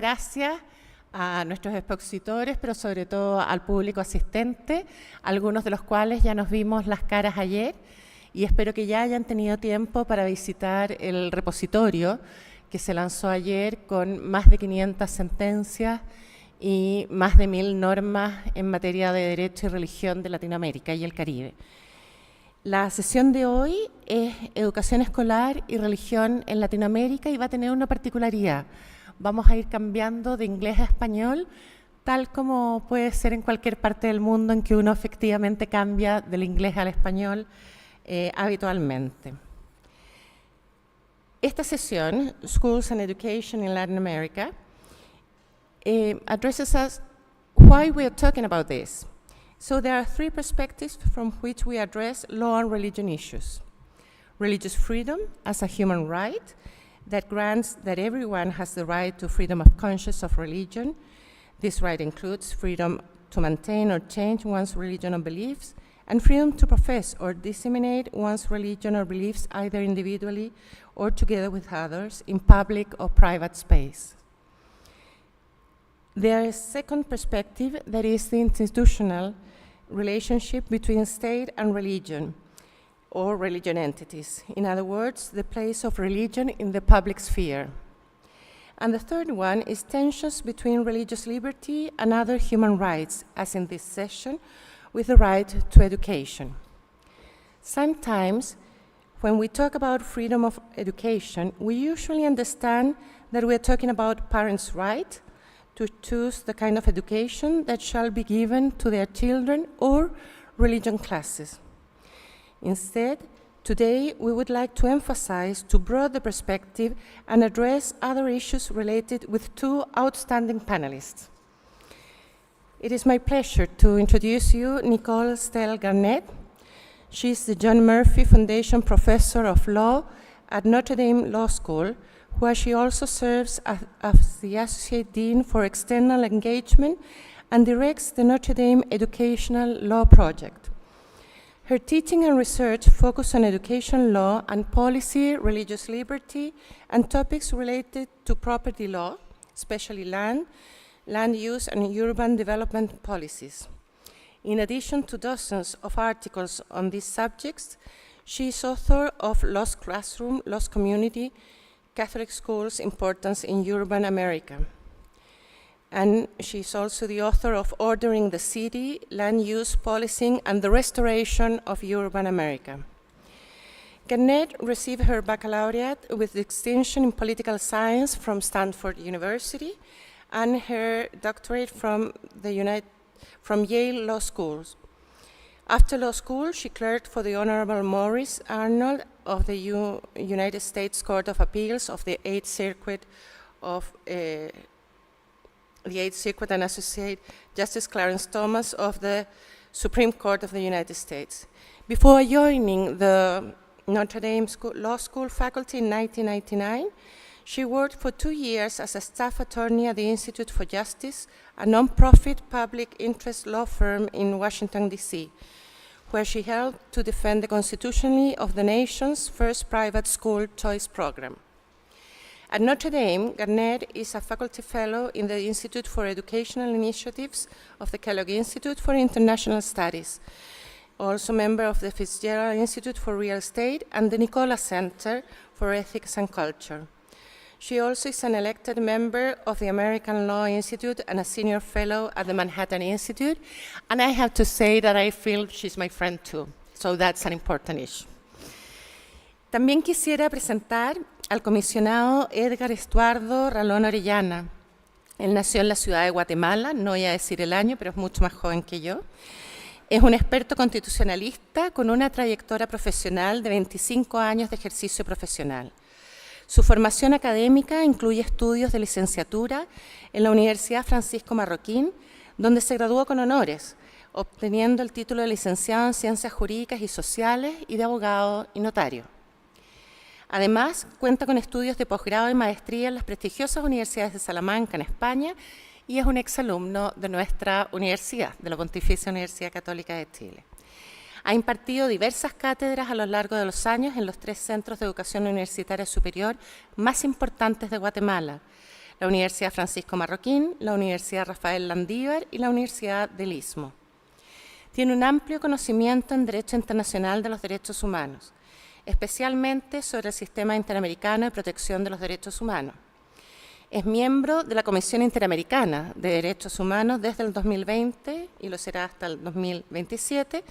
gracias a nuestros expositores, pero sobre todo al público asistente, algunos de los cuales ya nos vimos las caras ayer, y espero que ya hayan tenido tiempo para visitar el repositorio que se lanzó ayer con más de 500 sentencias y más de 1000 normas en materia de derecho y religión de Latinoamérica y el Caribe. La sesión de hoy es Educación Escolar y Religión en Latinoamérica y va a tener una particularidad. Vamos a ir cambiando de inglés a español, tal como puede ser en cualquier parte del mundo en que uno efectivamente cambia del inglés al español habitualmente. Esta sesión, Schools and Education in Latin America, addresses us why we are talking about this. So there are three perspectives from which we address law and religion issues. Religious freedom as a human right that grants that everyone has the right to freedom of conscience of religion. This right includes freedom to maintain or change one's religion or beliefs, and freedom to profess or disseminate one's religion or beliefs either individually or together with others in public or private space. There is a second perspective that is the institutional relationship between state and religion or religion entities. In other words, the place of religion in the public sphere. And the third one is tensions between religious liberty and other human rights, as in this session, with the right to education. Sometimes, when we talk about freedom of education, we usually understand that we are talking about parents' right to choose the kind of education that shall be given to their children or religion classes. Instead, today we would like to emphasize to broaden the perspective and address other issues related with two outstanding panelists. It is my pleasure to introduce you Nicole Stell Garnett. She is the John Murphy Foundation Professor of Law at Notre Dame Law School, where she also serves as the Associate Dean for External Engagement and directs the Notre Dame Educational Law Project. Her teaching and research focus on education law and policy, religious liberty, and topics related to property law, especially land use, and urban development policies. In addition to dozens of articles on these subjects, she is author of Lost Classroom, Lost Community, Catholic Schools' Importance in Urban America. And she's also the author of Ordering the City, Land Use, Policing, and the Restoration of Urban America. Garnett received her baccalaureate with distinction in political science from Stanford University and her doctorate from Yale Law School. After law school, she clerked for the Honorable Maurice Arnold of the United States Court of Appeals of the Eighth Circuit and Associate Justice Clarence Thomas of the Supreme Court of the United States. Before joining the Notre Dame Law School faculty in 1999, she worked for 2 years as a staff attorney at the Institute for Justice, a nonprofit public interest law firm in Washington, D.C., where she helped to defend the constitutionality of the nation's first private school choice program. At Notre Dame, Garnett is a faculty fellow in the Institute for Educational Initiatives of the Kellogg Institute for International Studies, also member of the Fitzgerald Institute for Real Estate and the Nicola Center for Ethics and Culture. She also is an elected member of the American Law Institute and a senior fellow at the Manhattan Institute. And I have to say that I feel she's my friend too. So that's an important issue. También quisiera presentar al comisionado Edgar Estuardo Ralón Orellana. Él nació en la ciudad de Guatemala, no voy a decir el año, pero es mucho más joven que yo. Es un experto constitucionalista con una trayectoria profesional de 25 años de ejercicio profesional. Su formación académica incluye estudios de licenciatura en la Universidad Francisco Marroquín, donde se graduó con honores, obteniendo el título de licenciado en Ciencias Jurídicas y Sociales y de abogado y notario. Además, cuenta con estudios de posgrado y maestría en las prestigiosas universidades de Salamanca, en España, y es un exalumno de nuestra universidad, de la Pontificia Universidad Católica de Chile. Ha impartido diversas cátedras a lo largo de los años en los 3 centros de educación universitaria superior más importantes de Guatemala: la Universidad Francisco Marroquín, la Universidad Rafael Landívar y la Universidad del Istmo. Tiene un amplio conocimiento en Derecho Internacional de los Derechos Humanos, especialmente sobre el Sistema Interamericano de Protección de los Derechos Humanos. Es miembro de la Comisión Interamericana de Derechos Humanos desde el 2020 y lo será hasta el 2027,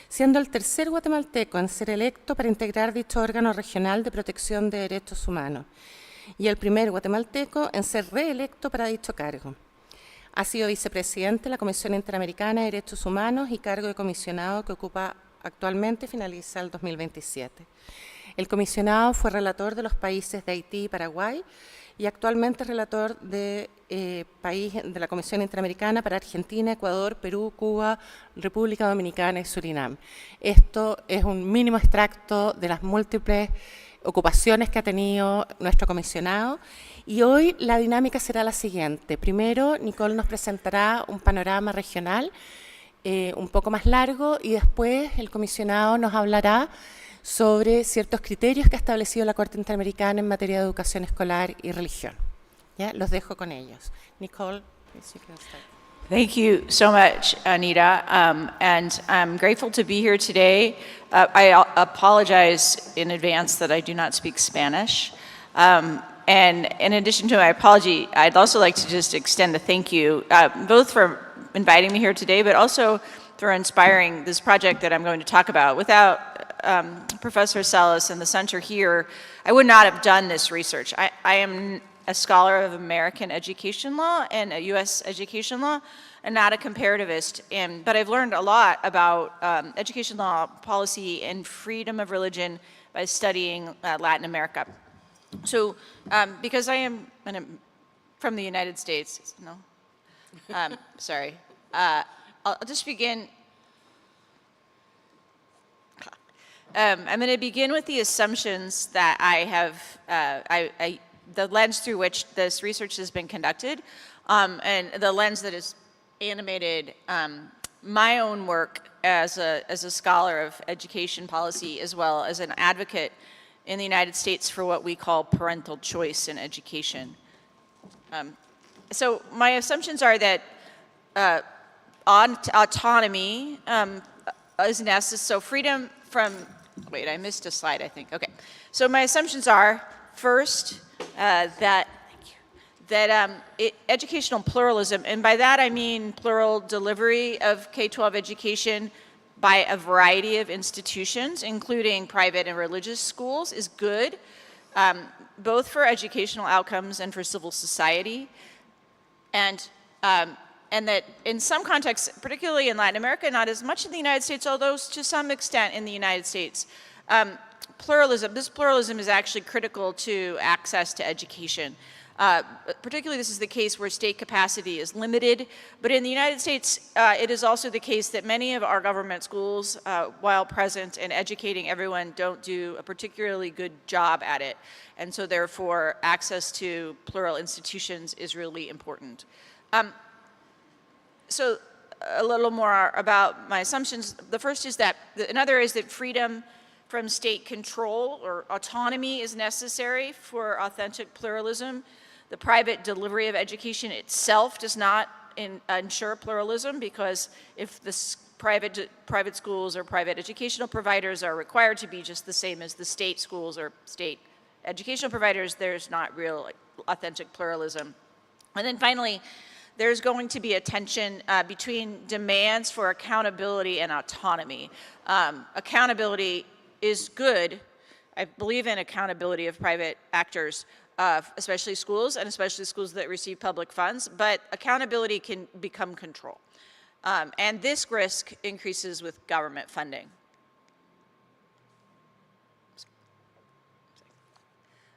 siendo el tercer guatemalteco en ser electo para integrar dicho órgano regional de protección de derechos humanos y el primer guatemalteco en ser reelecto para dicho cargo. Ha sido vicepresidente de la Comisión Interamericana de Derechos Humanos y cargo de comisionado que ocupa actualmente, finaliza el 2027. El comisionado fue relator de los países de Haití y Paraguay y actualmente relator de la Comisión Interamericana para Argentina, Ecuador, Perú, Cuba, República Dominicana y Surinam. Esto es un mínimo extracto de las múltiples ocupaciones que ha tenido nuestro comisionado y hoy la dinámica será la siguiente. Primero, Nicole nos presentará un panorama regional un poco más largo y después el comisionado nos hablará sobre ciertos criterios que ha establecido la Corte Interamericana en materia de educación escolar y religión. ¿Ya? Los dejo con ellos. Nicole, please, you can start. Thank you so much, Anita, and I'm grateful to be here today. I apologize in advance that I do not speak Spanish. And in addition to my apology, I'd also like to just extend a thank you, both for inviting me here today, but also for inspiring this project that I'm going to talk about. Without Professor Salas and the center here, I would not have done this research. I am a scholar of American education law and US education law, and not a comparativist. But I've learned a lot about education law, policy, and freedom of religion by studying Latin America. So, because I am from the United States, no? Sorry. I'll just begin. I'm going to begin with the assumptions that I have, the lens through which this research has been conducted, and the lens that has animated my own work as a scholar of education policy, as well as an advocate in the United States for what we call parental choice in education. So my assumptions are that autonomy is necessary, so freedom from, wait, I missed a slide, I think. Okay, so my assumptions are, first, that educational pluralism, and by that I mean plural delivery of K-12 education by a variety of institutions, including private and religious schools, is good, both for educational outcomes and for civil society. And that in some contexts, particularly in Latin America, not as much in the United States, although to some extent in the United States, this pluralism is actually critical to access to education. Particularly this is the case where state capacity is limited, but in the United States, it is also the case that many of our government schools, while present and educating everyone, don't do a particularly good job at it. And so therefore, access to plural institutions is really important. So a little more about my assumptions. The first is that, another is that freedom from state control or autonomy is necessary for authentic pluralism. The private delivery of education itself does not ensure pluralism, because if the private schools or private educational providers are required to be just the same as the state schools or state educational providers, there's not real authentic pluralism. And then finally, there's going to be a tension between demands for accountability and autonomy. Accountability is good. I believe in accountability of private actors, especially schools, and especially schools that receive public funds, but accountability can become control. And this risk increases with government funding.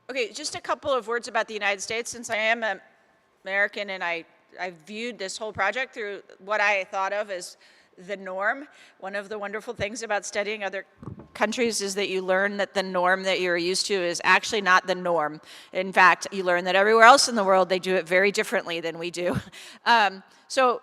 Okay, just a couple of words about the United States, since I am American and I viewed this whole project through what I thought of as the norm. One of the wonderful things about studying other countries is that you learn that the norm that you're used to is actually not the norm. In fact, you learn that everywhere else in the world, they do it very differently than we do. So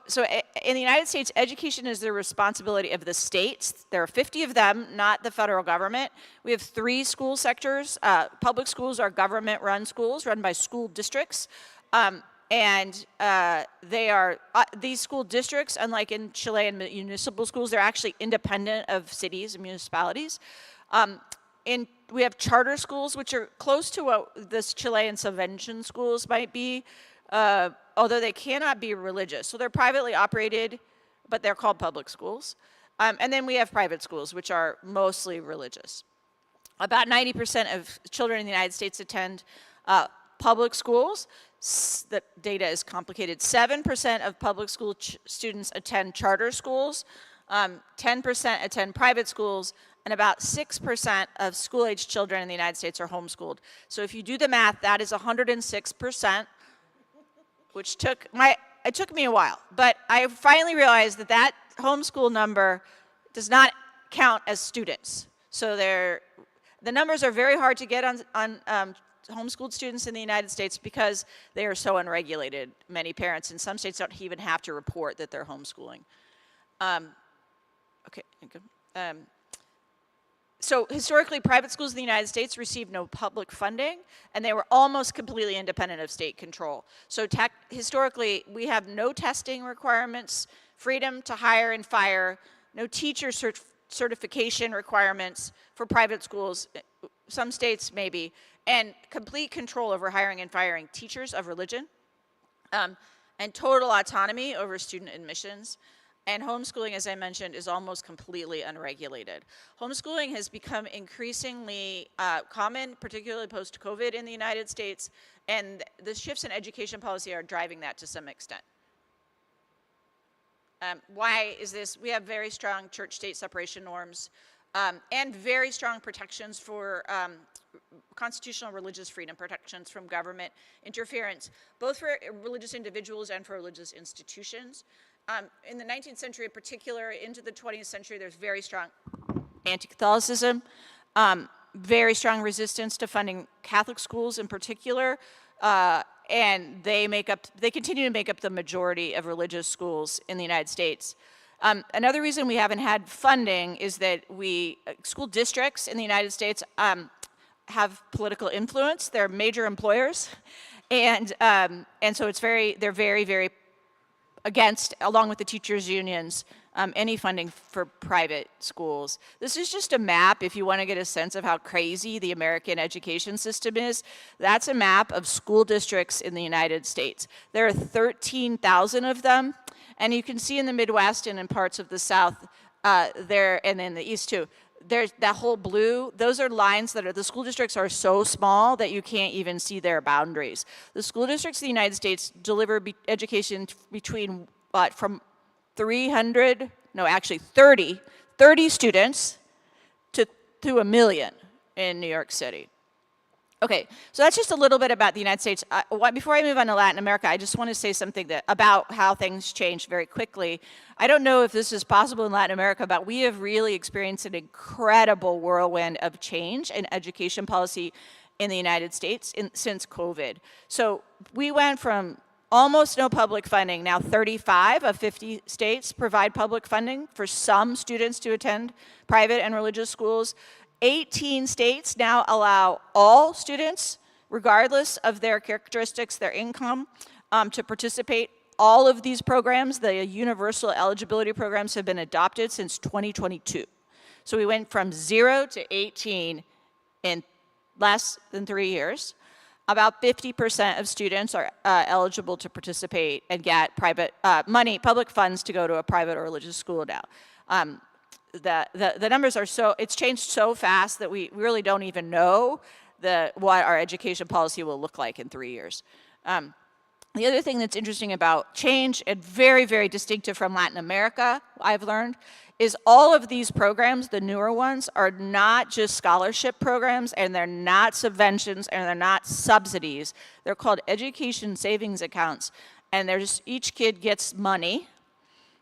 in the United States, education is the responsibility of the states. There are 50 of them, not the federal government. We have 3 school sectors. Public schools are government-run schools, run by school districts. They are, these school districts, unlike in Chilean municipal schools, they're actually independent of cities and municipalities. We have charter schools, which are close to what this Chilean subvention schools might be, although they cannot be religious. So they're privately operated, but they're called public schools. And then we have private schools, which are mostly religious. About 90% of children in the United States attend public schools. The data is complicated. 7% of public school students attend charter schools, 10% attend private schools, and about 6% of school-age children in the United States are homeschooled. So if you do the math, that is 106%, which it took me a while, but I finally realized that homeschool number does not count as students. So the numbers are very hard to get on homeschooled students in the United States because they are so unregulated. Many parents in some states don't even have to report that they're homeschooling. So historically, private schools in the United States received no public funding, and they were almost completely independent of state control. So historically, we have no testing requirements, freedom to hire and fire, no teacher certification requirements for private schools, some states maybe, and complete control over hiring and firing teachers of religion, and total autonomy over student admissions. And homeschooling, as I mentioned, is almost completely unregulated. Homeschooling has become increasingly common, particularly post-COVID in the United States, and the shifts in education policy are driving that to some extent. Why is this? We have very strong church-state separation norms and very strong protections for constitutional religious freedom protections from government interference, both for religious individuals and for religious institutions. In the 19th century in particular, into the 20th century, there's very strong anti-Catholicism, very strong resistance to funding Catholic schools in particular, and they continue to make up the majority of religious schools in the United States. Another reason we haven't had funding is that school districts in the United States have political influence. They're major employers, and so they're very, very against, along with the teachers' unions, any funding for private schools. This is just a map if you want to get a sense of how crazy the American education system is. That's a map of school districts in the United States. There are 13,000 of them, and you can see in the Midwest and in parts of the South, and in the East too, there's that whole blue, those are lines the school districts are so small that you can't even see their boundaries. The school districts in the United States deliver education between, from 30 students to 1 million in New York City. Okay, so that's just a little bit about the United States. Before I move on to Latin America, I just want to say something about how things change very quickly. I don't know if this is possible in Latin America, but we have really experienced an incredible whirlwind of change in education policy in the United States since COVID. So we went from almost no public funding. Now 35 of 50 states provide public funding for some students to attend private and religious schools. 18 states now allow all students, regardless of their characteristics, their income, to participate. All of these programs, the universal eligibility programs, have been adopted since 2022. So we went from 0 to 18 in less than 3 years. About 50% of students are eligible to participate and get private public funds to go to a private or religious school now. The numbers are it's changed so fast that we really don't even know what our education policy will look like in 3 years. The other thing that's interesting about change and very, very distinctive from Latin America, I've learned, is all of these programs, the newer ones, are not just scholarship programs, and they're not subventions, and they're not subsidies. They're called education savings accounts, and each kid gets money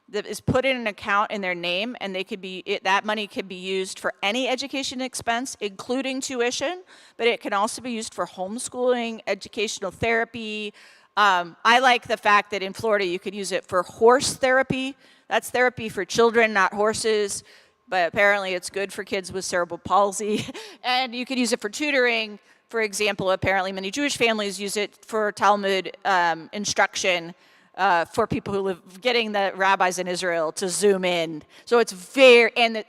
that is put in an account in their name, and that money could be used for any education expense, including tuition, but it can also be used for homeschooling, educational therapy. I like the fact that in Florida you could use it for horse therapy. That's therapy for children, not horses, but apparently it's good for kids with cerebral palsy. And you could use it for tutoring, for example, apparently many Jewish families use it for Talmud instruction for people who live, getting the rabbis in Israel to zoom in. So it's very, and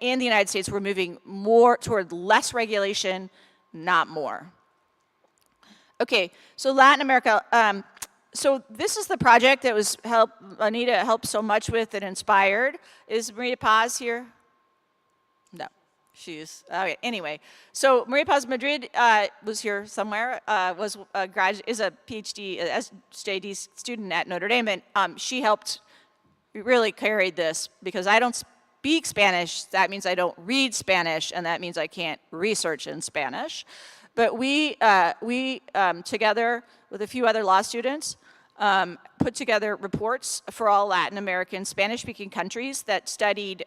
in the United States, we're moving more toward less regulation, not more. Okay, so Latin America. So this is the project that was Anita helped so much with and inspired. Is Maria Paz here? No, she's, okay, anyway. So Maria Paz Madrid was here somewhere, is a PhD, SJD student at Notre Dame, and she helped, really carried this, because I don't speak Spanish, that means I don't read Spanish, and that means I can't research in Spanish. But we together with a few other law students, put together reports for all Latin American Spanish-speaking countries that studied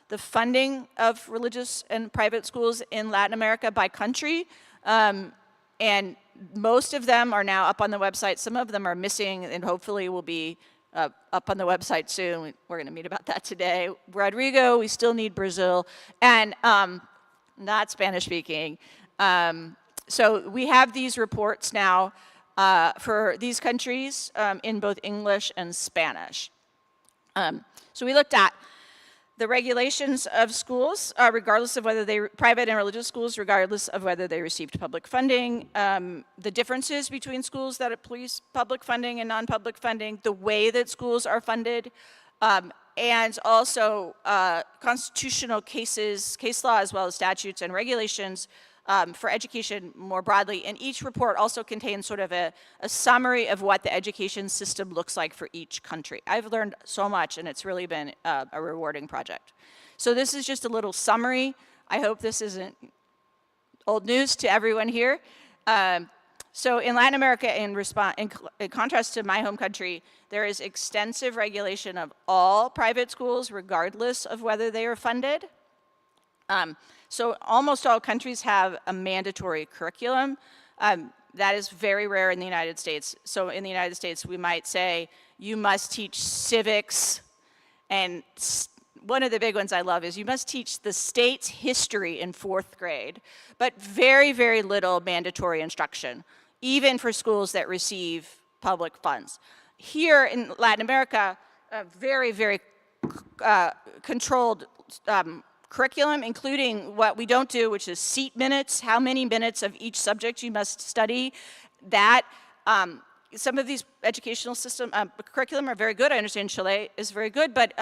the funding of religious and private schools in Latin America by country. And most of them are now up on the website. Some of them are missing and hopefully will be up on the website soon. We're going to meet about that today. Rodrigo, we still need Brazil, and not Spanish-speaking. So we have these reports now for these countries in both English and Spanish. So we looked at the regulations of schools, regardless of whether they private and religious schools, regardless of whether they received public funding, the differences between schools that employs public funding and non-public funding, the way that schools are funded, and also constitutional cases, case law, as well as statutes and regulations for education more broadly. And each report also contains sort of a summary of what the education system looks like for each country. I've learned so much, and it's really been a rewarding project. So this is just a little summary. I hope this isn't old news to everyone here. So in Latin America, in contrast to my home country, there is extensive regulation of all private schools, regardless of whether they are funded. So almost all countries have a mandatory curriculum. That is very rare in the United States. So in the United States, we might say, you must teach civics, and one of the big ones I love is you must teach the state's history in 4th grade, but very, very little mandatory instruction, even for schools that receive public funds. Here in Latin America, a very, very controlled curriculum, including what we don't do, which is seat minutes, how many minutes of each subject you must study. That, some of these educational curriculum are very good. I understand Chile is very good, but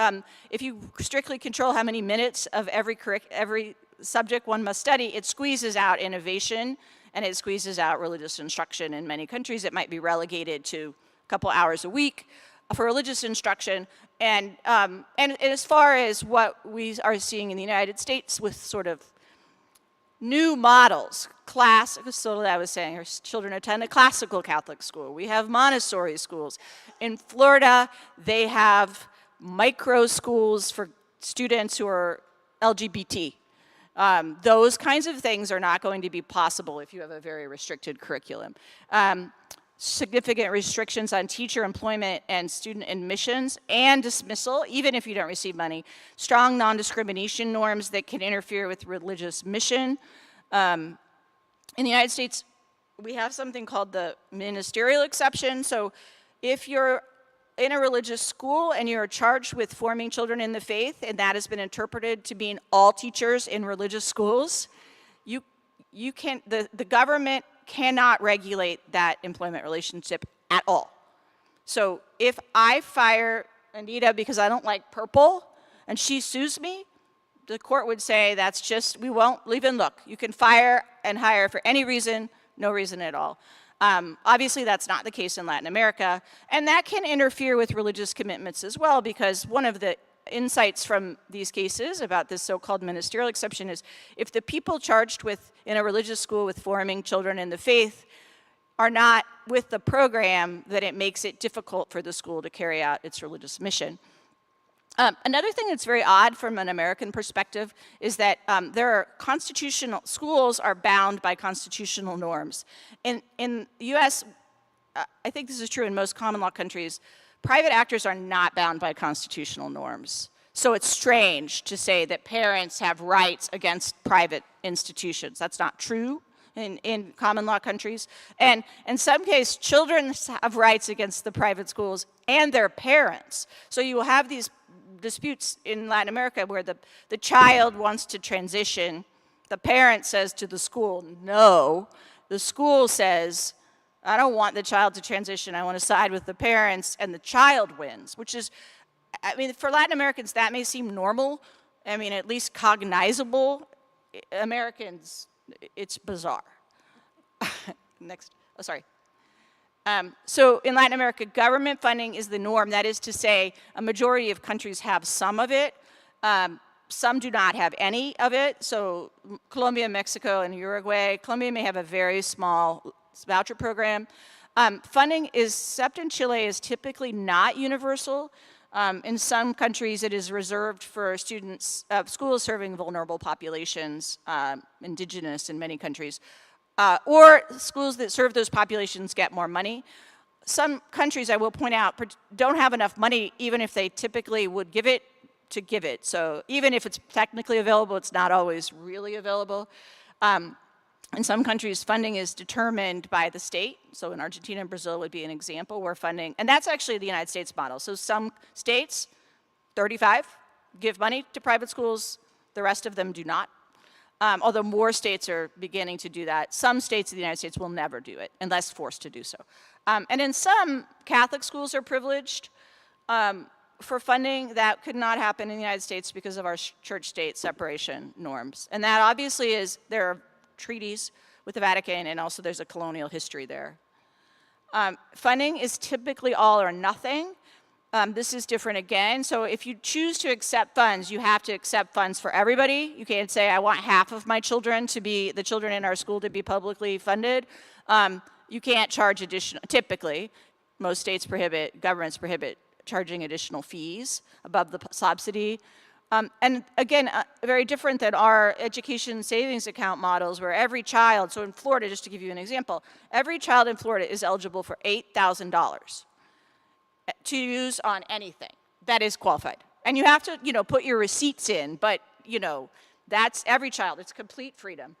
if you strictly control how many minutes of every subject one must study, it squeezes out innovation, and it squeezes out religious instruction. In many countries, it might be relegated to a couple hours a week for religious instruction. And as far as what we are seeing in the United States with sort of new models, so I was saying, our children attend a classical Catholic school. We have Montessori schools. In Florida, they have micro schools for students who are LGBT. Those kinds of things are not going to be possible if you have a very restricted curriculum. Significant restrictions on teacher employment and student admissions and dismissal, even if you don't receive money. Strong non-discrimination norms that can interfere with religious mission. In the United States, we have something called the ministerial exception. So if you're in a religious school and you're charged with forming children in the faith, and that has been interpreted to mean all teachers in religious schools, you can't, the government cannot regulate that employment relationship at all. So if I fire Anita because I don't like purple and she sues me, the court would say that's just, we won't even look. You can fire and hire for any reason, no reason at all. Obviously that's not the case in Latin America, and that can interfere with religious commitments as well, because one of the insights from these cases about this so-called ministerial exception is if the people charged with in a religious school with forming children in the faith are not with the program, that it makes it difficult for the school to carry out its religious mission. Another thing that's very odd from an American perspective is that schools are bound by constitutional norms. In the US, I think this is true in most common law countries, private actors are not bound by constitutional norms. So it's strange to say that parents have rights against private institutions. That's not true. in common law countries. And in some cases, children have rights against the private schools and their parents. So you will have these disputes in Latin America where the child wants to transition. The parent says to the school, no. The school says, I don't want the child to transition. I want to side with the parents, and the child wins, which is, I mean, for Latin Americans, that may seem normal. I mean, at least cognizable. Americans, it's bizarre. Next, oh, sorry. So in Latin America, government funding is the norm. That is to say, a majority of countries have some of it. Some do not have any of it. So Colombia, Mexico, and Uruguay. Colombia may have a very small voucher program. Funding is, except in Chile, is typically not universal. In some countries, it is reserved for students, schools serving vulnerable populations, indigenous in many countries, or schools that serve those populations get more money. Some countries, I will point out, don't have enough money even if they typically would give it to give it. So even if it's technically available, it's not always really available. In some countries, funding is determined by the state. So in Argentina and Brazil would be an example where funding, and that's actually the United States model. So some states, 35, give money to private schools. The rest of them do not. Although more states are beginning to do that. Some states in the United States will never do it unless forced to do so. And in some, Catholic schools are privileged for funding. That could not happen in the United States because of our church-state separation norms. And that obviously is, there are treaties with the Vatican, and also there's a colonial history there. Funding is typically all or nothing. This is different again. So if you choose to accept funds, you have to accept funds for everybody. You can't say, I want half of my children to be, the children in our school to be publicly funded. You can't charge additional, typically, most states prohibit, governments prohibit charging additional fees above the subsidy. And again, very different than our education savings account models where every child, so in Florida, just to give you an example, every child in Florida is eligible for $8,000 to use on anything that is qualified. And you have to, put your receipts in, but, that's every child. It's complete freedom.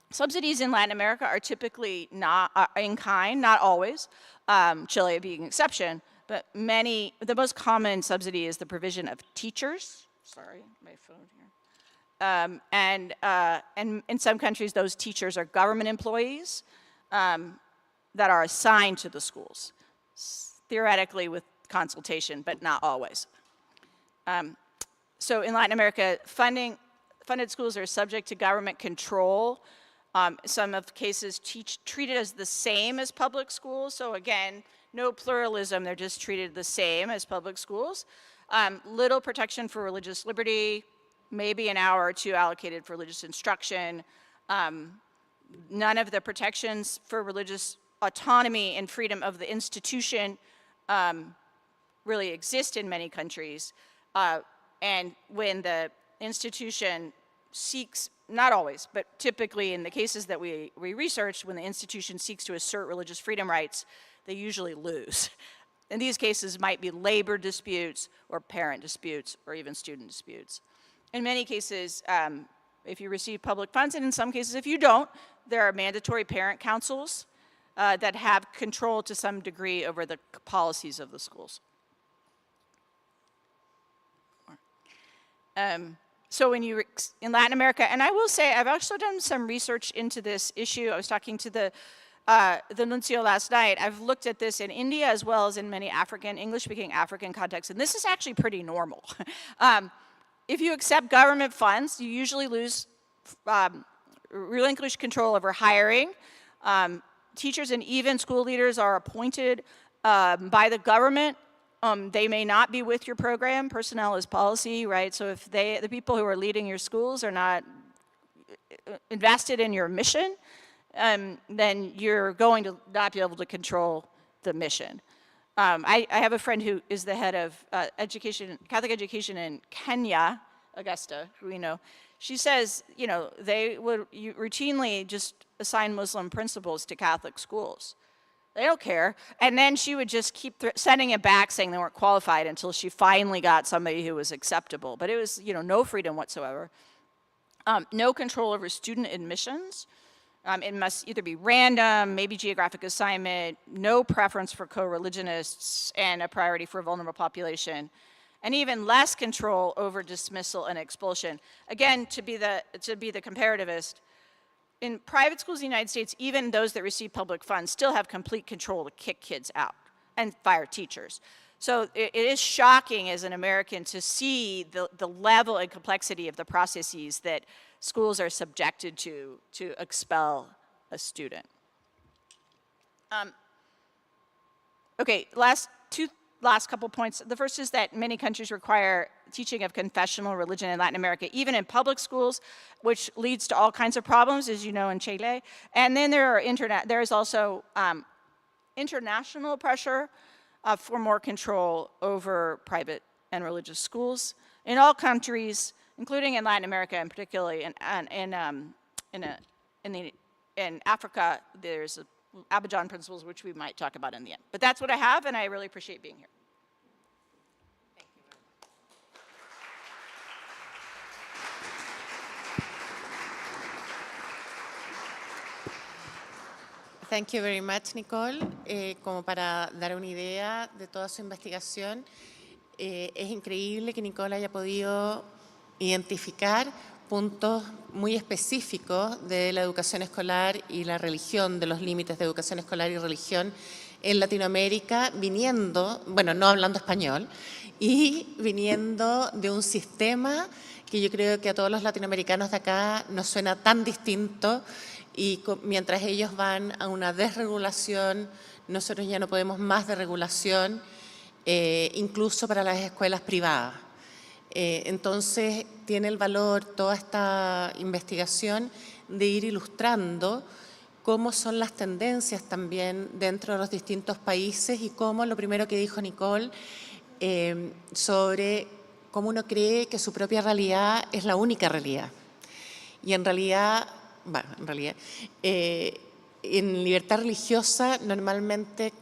Subsidies in Latin America are typically not in kind, not always, Chile being an exception, but the most common subsidy is the provision of teachers. Sorry, my phone here. And in some countries, those teachers are government employees that are assigned to the schools, theoretically with consultation, but not always. So in Latin America, funded schools are subject to government control. Some of cases treated as the same as public schools. So again, no pluralism, they're just treated the same as public schools. Little protection for religious liberty, maybe an hour or two allocated for religious instruction. None of the protections for religious autonomy and freedom of the institution really exist in many countries. And when the institution seeks, not always, but typically in the cases that we researched, when the institution seeks to assert religious freedom rights, they usually lose. In these cases might be labor disputes or parent disputes or even student disputes. In many cases, if you receive public funds, and in some cases if you don't, there are mandatory parent councils that have control to some degree over the policies of the schools. So when in Latin America, and I will say, I've also done some research into this issue. I was talking to the nuncio last night. I've looked at this in India as well as in many English-speaking African contexts, and this is actually pretty normal. If you accept government funds, you usually relinquish control over hiring. Teachers and even school leaders are appointed by the government. They may not be with your program. Personnel is policy, right? So if the people who are leading your schools are not invested in your mission, then you're going to not be able to control the mission. I have a friend who is the head of Catholic education in Kenya, Augusta, who we know. She says, they would routinely just assign Muslim principals to Catholic schools. They don't care. And then she would just keep sending it back saying they weren't qualified until she finally got somebody who was acceptable. But it was, no freedom whatsoever. No control over student admissions. It must either be random, maybe geographic assignment, no preference for co-religionists, and a priority for a vulnerable population. And even less control over dismissal and expulsion. Again, to be the comparativist, in private schools in the United States, even those that receive public funds still have complete control to kick kids out and fire teachers. So it is shocking as an American to see the level and complexity of the processes that schools are subjected to expel a student. Okay, last couple points. The first is that many countries require teaching of confessional religion in Latin America, even in public schools, which leads to all kinds of problems, as you know, in Chile. And then there is also international pressure for more control over private and religious schools in all countries, including in Latin America, and particularly in Africa. There's Abidjan principles, which we might talk about in the end. But that's what I have, and I really appreciate being here. Thank you very much, Nicole. Como para dar una idea de toda su investigación, es increíble que Nicole haya podido identificar puntos muy específicos de la educación escolar y la religión, de los límites de educación escolar y religión en Latinoamérica, viniendo, bueno, no hablando español, y viniendo de un sistema que yo creo que a todos los latinoamericanos de acá nos suena tan distinto, y mientras ellos van a una desregulación, nosotros ya no podemos más de regulación, incluso para las escuelas privadas. Entonces, tiene el valor toda esta investigación de ir ilustrando cómo son las tendencias también dentro de los distintos países y cómo lo primero que dijo Nicole sobre cómo uno cree que su propia realidad es la única realidad. Y en realidad, en libertad religiosa normalmente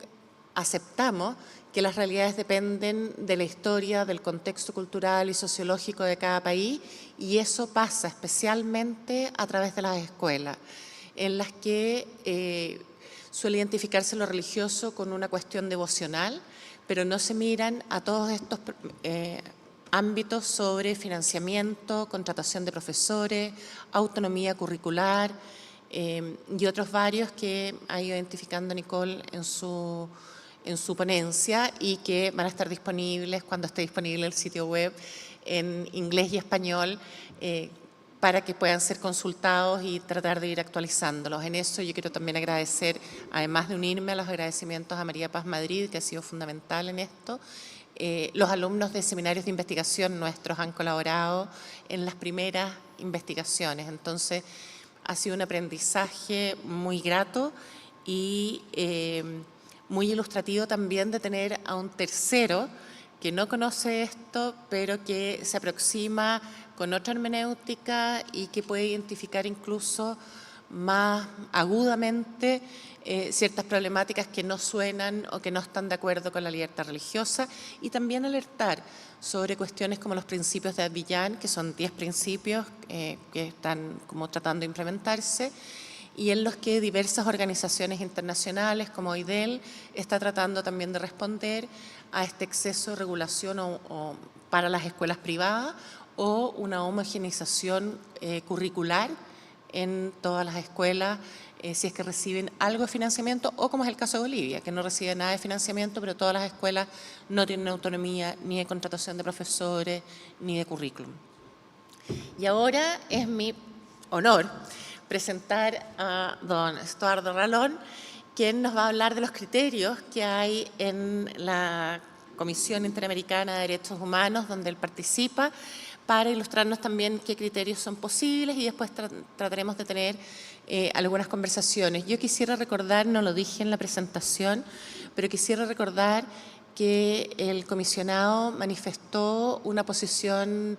aceptamos que las realidades dependen de la historia, del contexto cultural y sociológico de cada país, y eso pasa especialmente a través de las escuelas, en las que suele identificarse lo religioso con una cuestión devocional, pero no se miran a todos estos ámbitos sobre financiamiento, contratación de profesores, autonomía curricular y otros varios que ha ido identificando Nicole en su ponencia y que van a estar disponibles cuando esté disponible el sitio web en inglés y español para que puedan ser consultados y tratar de ir actualizándolos. En eso yo quiero también agradecer, además de unirme a los agradecimientos a María Paz Madrid, que ha sido fundamental en esto. Los alumnos de seminarios de investigación nuestros han colaborado en las primeras investigaciones, entonces ha sido un aprendizaje muy grato y muy ilustrativo también de tener a un tercero que no conoce esto, pero que se aproxima con otra hermenéutica y que puede identificar incluso más agudamente ciertas problemáticas que no suenan o que no están de acuerdo con la libertad religiosa, y también alertar sobre cuestiones como los principios de Abidjan, que son 10 principios que están como tratando de implementarse, y en los que diversas organizaciones internacionales como IDEL está tratando también de responder a este exceso de regulación o para las escuelas privadas o una homogeneización curricular en todas las escuelas, si es que reciben algo de financiamiento, o como es el caso de Bolivia, que no recibe nada de financiamiento, pero todas las escuelas no tienen autonomía ni de contratación de profesores, ni de currículum. Y ahora es mi honor presentar a don Estuardo Ralón, quien nos va a hablar de los criterios que hay en la Comisión Interamericana de Derechos Humanos, donde él participa, para ilustrarnos también qué criterios son posibles, y después trataremos de tener algunas conversaciones. Yo quisiera recordar, no lo dije en la presentación, pero quisiera recordar que el comisionado manifestó una posición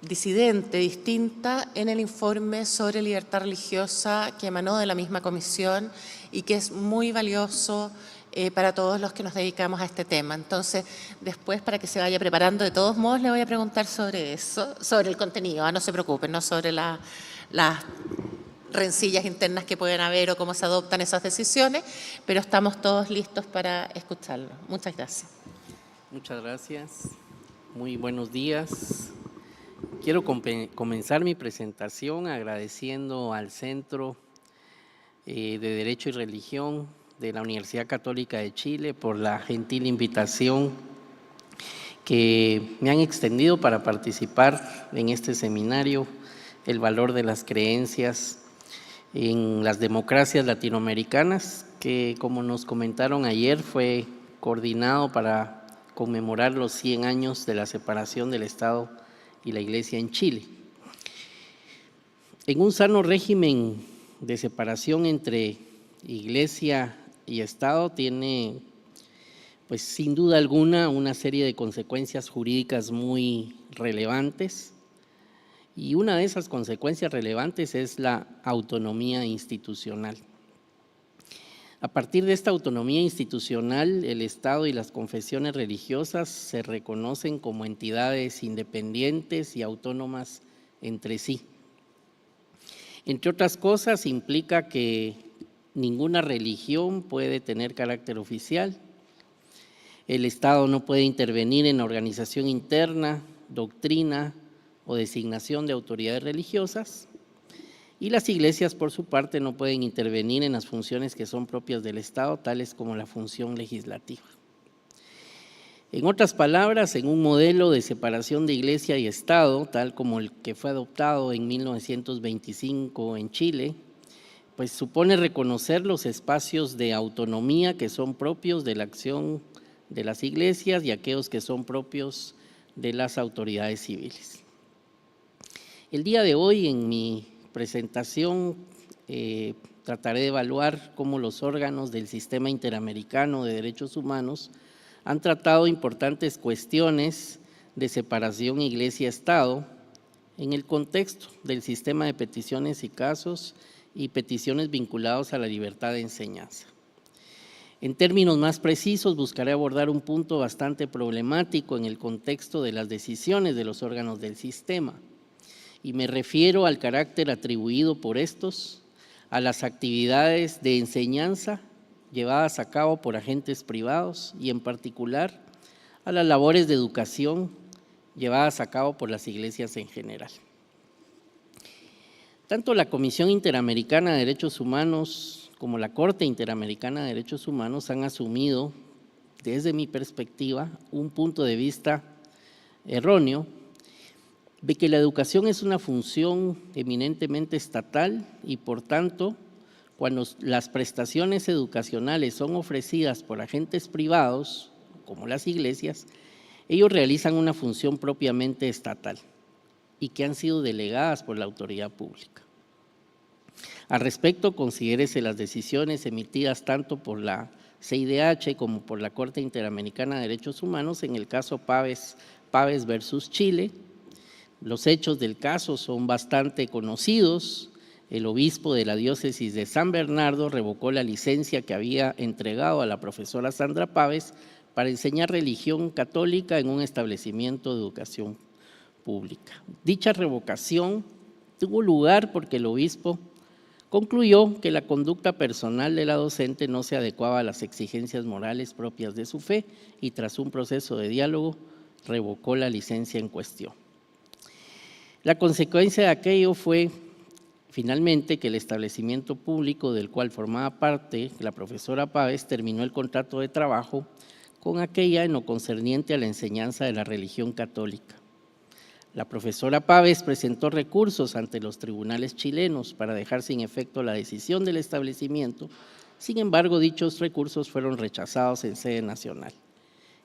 disidente, distinta, en el informe sobre libertad religiosa que emanó de la misma comisión y que es muy valioso para todos los que nos dedicamos a este tema. Entonces, después, para que se vaya preparando, de todos modos, le voy a preguntar sobre eso, sobre el contenido, no se preocupen, no sobre las rencillas internas que pueden haber o cómo se adoptan esas decisiones, pero estamos todos listos para escucharlo. Muchas gracias. Muchas gracias. Muy buenos días. Quiero comenzar mi presentación agradeciendo al Centro de Derecho y Religión de la Universidad Católica de Chile por la gentil invitación que me han extendido para participar en este seminario, El valor de las creencias en las democracias latinoamericanas, que como nos comentaron ayer fue coordinado para conmemorar los 100 años de la separación del Estado y la Iglesia en Chile. En un sano régimen de separación entre Iglesia y Estado tiene, pues sin duda alguna, una serie de consecuencias jurídicas muy relevantes. Y una de esas consecuencias relevantes es la autonomía institucional. A partir de esta autonomía institucional, el Estado y las confesiones religiosas se reconocen como entidades independientes y autónomas entre sí. Entre otras cosas, implica que ninguna religión puede tener carácter oficial. El Estado no puede intervenir en la organización interna, doctrina o designación de autoridades religiosas, y las iglesias, por su parte, no pueden intervenir en las funciones que son propias del Estado, tales como la función legislativa. En otras palabras, en un modelo de separación de Iglesia y Estado, tal como el que fue adoptado en 1925 en Chile, pues supone reconocer los espacios de autonomía que son propios de la acción de las iglesias y aquellos que son propios de las autoridades civiles. El día de hoy, en mi presentación, trataré de evaluar cómo los órganos del Sistema Interamericano de Derechos Humanos han tratado importantes cuestiones de separación Iglesia-Estado en el contexto del sistema de peticiones y casos y peticiones vinculados a la libertad de enseñanza. En términos más precisos, buscaré abordar un punto bastante problemático en el contexto de las decisiones de los órganos del sistema, y me refiero al carácter atribuido por estos a las actividades de enseñanza llevadas a cabo por agentes privados y en particular a las labores de educación llevadas a cabo por las iglesias en general. Tanto la Comisión Interamericana de Derechos Humanos como la Corte Interamericana de Derechos Humanos han asumido, desde mi perspectiva, un punto de vista erróneo de que la educación es una función eminentemente estatal y, por tanto, cuando las prestaciones educacionales son ofrecidas por agentes privados, como las iglesias, ellos realizan una función propiamente estatal y que han sido delegadas por la autoridad pública. Al respecto, considérese las decisiones emitidas tanto por la CIDH como por la Corte Interamericana de Derechos Humanos en el caso Pávez versus Chile. Los hechos del caso son bastante conocidos. El obispo de la diócesis de San Bernardo revocó la licencia que había entregado a la profesora Sandra Pávez para enseñar religión católica en un establecimiento de educación pública. Dicha revocación tuvo lugar porque el obispo concluyó que la conducta personal de la docente no se adecuaba a las exigencias morales propias de su fe y tras un proceso de diálogo revocó la licencia en cuestión. La consecuencia de aquello fue finalmente que el establecimiento público del cual formaba parte la profesora Pávez terminó el contrato de trabajo con aquella en lo concerniente a la enseñanza de la religión católica. La profesora Pávez presentó recursos ante los tribunales chilenos para dejar sin efecto la decisión del establecimiento. Sin embargo, dichos recursos fueron rechazados en sede nacional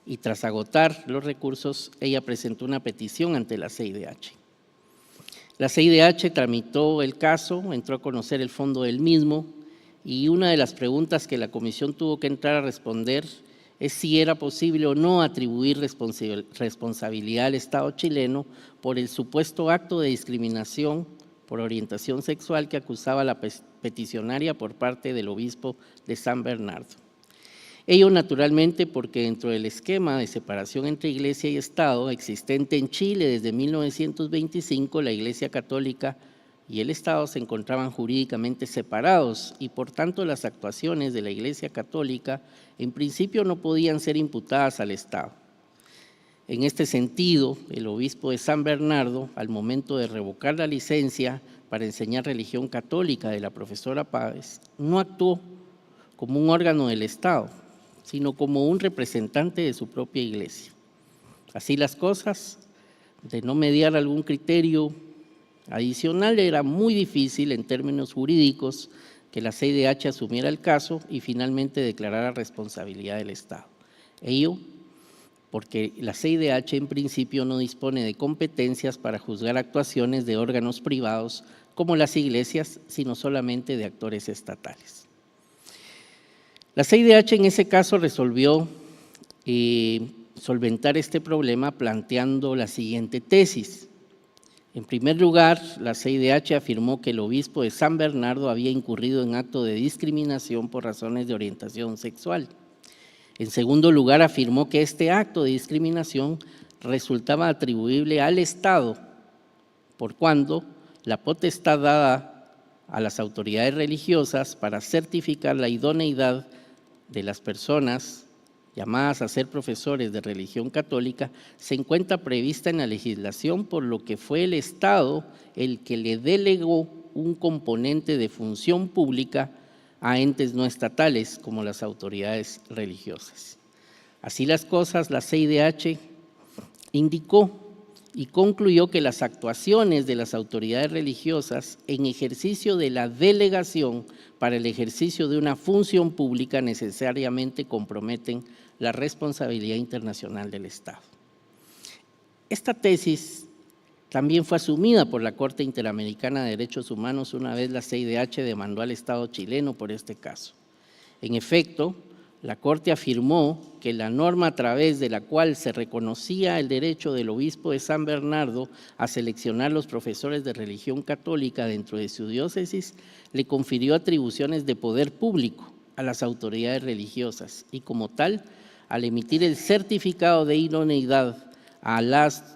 y tras agotar los recursos, ella presentó una petición ante la CIDH. La CIDH tramitó el caso, entró a conocer el fondo del mismo y una de las preguntas que la comisión tuvo que entrar a responder es si era posible o no atribuir responsabilidad al Estado chileno por el supuesto acto de discriminación por orientación sexual que acusaba a la peticionaria por parte del obispo de San Bernardo. Ello naturalmente porque dentro del esquema de separación entre Iglesia y Estado existente en Chile desde 1925, la Iglesia Católica y el Estado se encontraban jurídicamente separados y por tanto las actuaciones de la Iglesia Católica en principio no podían ser imputadas al Estado. En este sentido, el obispo de San Bernardo, al momento de revocar la licencia para enseñar religión católica de la profesora Páez, no actuó como un órgano del Estado, sino como un representante de su propia iglesia. Así las cosas, de no mediar algún criterio adicional, era muy difícil en términos jurídicos que la CIDH asumiera el caso y finalmente declarara responsabilidad del Estado. Ello porque la CIDH en principio no dispone de competencias para juzgar actuaciones de órganos privados como las iglesias, sino solamente de actores estatales. La CIDH en ese caso resolvió solventar este problema planteando la siguiente tesis. En primer lugar, la CIDH afirmó que el obispo de San Bernardo había incurrido en acto de discriminación por razones de orientación sexual. En segundo lugar, afirmó que este acto de discriminación resultaba atribuible al Estado, por cuanto la potestad dada a las autoridades religiosas para certificar la idoneidad de las personas llamadas a ser profesores de religión católica se encuentra prevista en la legislación, por lo que fue el Estado el que le delegó un componente de función pública a entes no estatales como las autoridades religiosas. Así las cosas, la CIDH indicó y concluyó que las actuaciones de las autoridades religiosas en ejercicio de la delegación para el ejercicio de una función pública necesariamente comprometen la responsabilidad internacional del Estado. Esta tesis también fue asumida por la Corte Interamericana de Derechos Humanos una vez la CIDH demandó al Estado chileno por este caso. En efecto, la Corte afirmó que la norma a través de la cual se reconocía el derecho del obispo de San Bernardo a seleccionar los profesores de religión católica dentro de su diócesis le confirió atribuciones de poder público a las autoridades religiosas y como tal, al emitir el certificado de idoneidad a las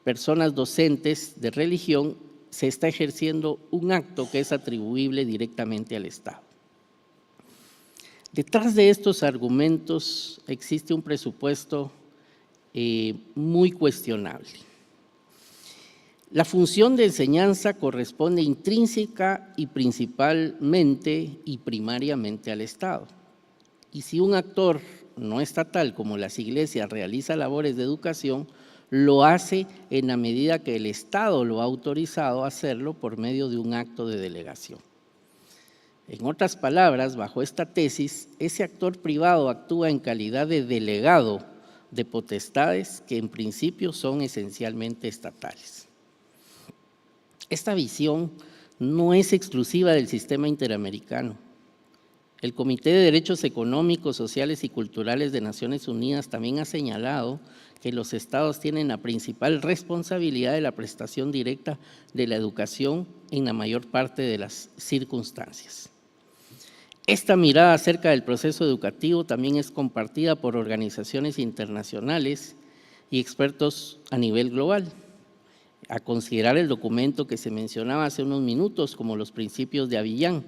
personas docentes de religión, se está ejerciendo un acto que es atribuible directamente al Estado. Detrás de estos argumentos existe un presupuesto muy cuestionable. La función de enseñanza corresponde intrínseca y principalmente y primariamente al Estado. Y si un actor no estatal como las iglesias realiza labores de educación, lo hace en la medida que el Estado lo ha autorizado a hacerlo por medio de un acto de delegación. En otras palabras, bajo esta tesis, ese actor privado actúa en calidad de delegado de potestades que en principio son esencialmente estatales. Esta visión no es exclusiva del sistema interamericano. El Comité de Derechos Económicos, Sociales y Culturales de Naciones Unidas también ha señalado que los estados tienen la principal responsabilidad de la prestación directa de la educación en la mayor parte de las circunstancias. Esta mirada acerca del proceso educativo también es compartida por organizaciones internacionales y expertos a nivel global. A considerar el documento que se mencionaba hace unos minutos como los principios de Abiyán,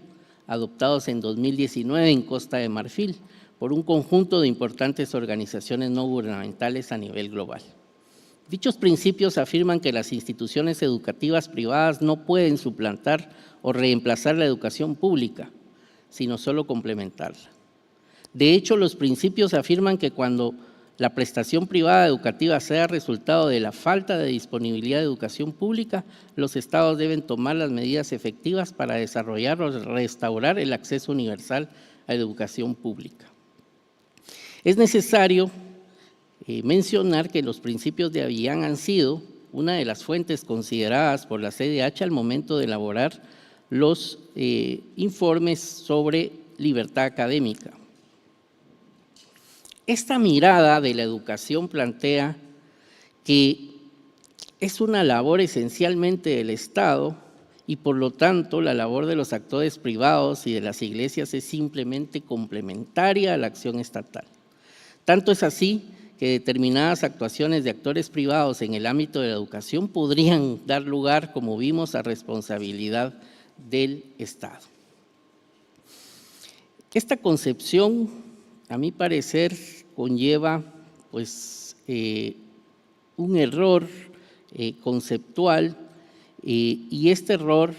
adoptados en 2019 en Costa de Marfil por un conjunto de importantes organizaciones no gubernamentales a nivel global. Dichos principios afirman que las instituciones educativas privadas no pueden suplantar o reemplazar la educación pública, sino solo complementarla. De hecho, los principios afirman que cuando la prestación privada educativa sea resultado de la falta de disponibilidad de educación pública, los estados deben tomar las medidas efectivas para desarrollar o restaurar el acceso universal a la educación pública. Es necesario mencionar que los principios de Abiyán han sido una de las fuentes consideradas por la CIDH al momento de elaborar los informes sobre libertad académica. Esta mirada de la educación plantea que es una labor esencialmente del Estado y por lo tanto la labor de los actores privados y de las iglesias es simplemente complementaria a la acción estatal. Tanto es así que determinadas actuaciones de actores privados en el ámbito de la educación podrían dar lugar, como vimos, a responsabilidad del Estado. Esta concepción, a mi parecer, conlleva pues, un error conceptual, y este error,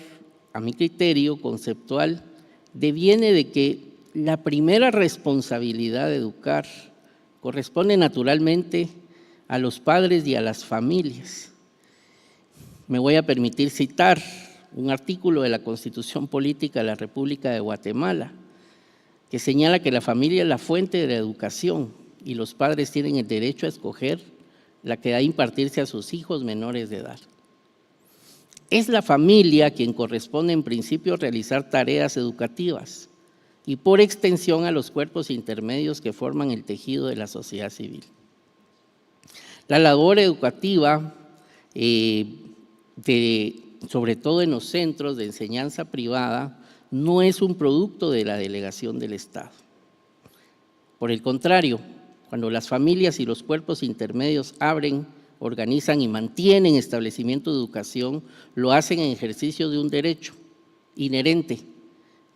a mi criterio conceptual, deviene de que la primera responsabilidad de educar corresponde naturalmente a los padres y a las familias. Me voy a permitir citar un artículo de la Constitución Política de la República de Guatemala, que señala que la familia es la fuente de la educación y los padres tienen el derecho a escoger la que ha de impartirse a sus hijos menores de edad. Es la familia quien corresponde en principio realizar tareas educativas y por extensión a los cuerpos intermedios que forman el tejido de la sociedad civil. La labor educativa, sobre todo en los centros de enseñanza privada, no es un producto de la delegación del Estado. Por el contrario, cuando las familias y los cuerpos intermedios abren, organizan y mantienen establecimientos de educación, lo hacen en ejercicio de un derecho inherente,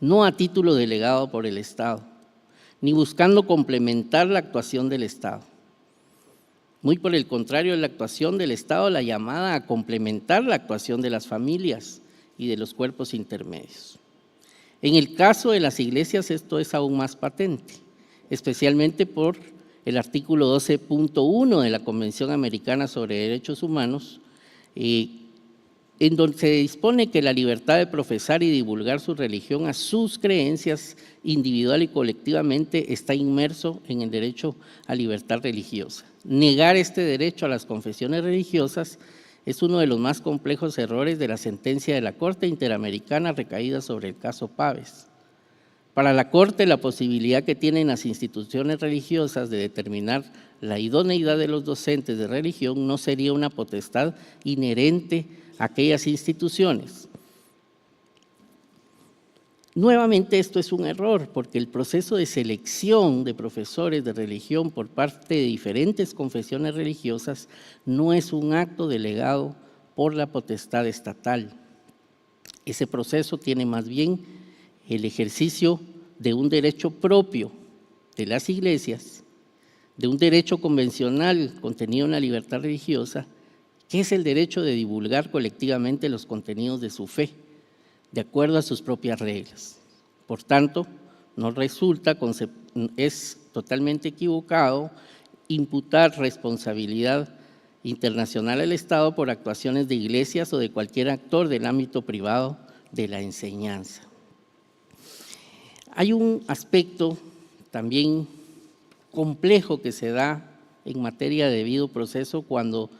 no a título delegado por el Estado, ni buscando complementar la actuación del Estado. Muy por el contrario, es la actuación del Estado la llamada a complementar la actuación de las familias y de los cuerpos intermedios. En el caso de las iglesias esto es aún más patente, especialmente por el artículo 12.1 de la Convención Americana sobre Derechos Humanos, en donde se dispone que la libertad de profesar y divulgar su religión a sus creencias individual y colectivamente está inmerso en el derecho a libertad religiosa. Negar este derecho a las confesiones religiosas es uno de los más complejos errores de la sentencia de la Corte Interamericana recaída sobre el caso Páez. Para la Corte, la posibilidad que tienen las instituciones religiosas de determinar la idoneidad de los docentes de religión no sería una potestad inherente a aquellas instituciones. Nuevamente esto es un error, porque el proceso de selección de profesores de religión por parte de diferentes confesiones religiosas no es un acto delegado por la potestad estatal. Ese proceso tiene más bien el ejercicio de un derecho propio de las iglesias, de un derecho convencional contenido en la libertad religiosa, que es el derecho de divulgar colectivamente los contenidos de su fe, de acuerdo a sus propias reglas. Por tanto, es totalmente equivocado imputar responsabilidad internacional al Estado por actuaciones de iglesias o de cualquier actor del ámbito privado de la enseñanza. Hay un aspecto también complejo que se da en materia de debido proceso cuando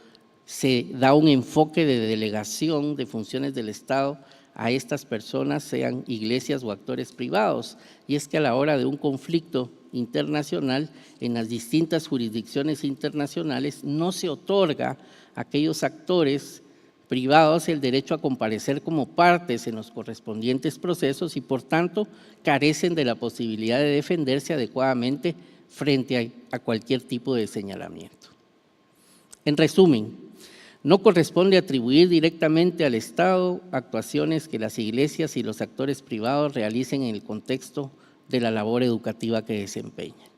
se da un enfoque de delegación de funciones del Estado a estas personas, sean iglesias o actores privados, y es que a la hora de un conflicto internacional en las distintas jurisdicciones internacionales no se otorga a aquellos actores privados el derecho a comparecer como partes en los correspondientes procesos y por tanto carecen de la posibilidad de defenderse adecuadamente frente a cualquier tipo de señalamiento. En resumen, no corresponde atribuir directamente al Estado actuaciones que las iglesias y los actores privados realicen en el contexto de la labor educativa que desempeñan.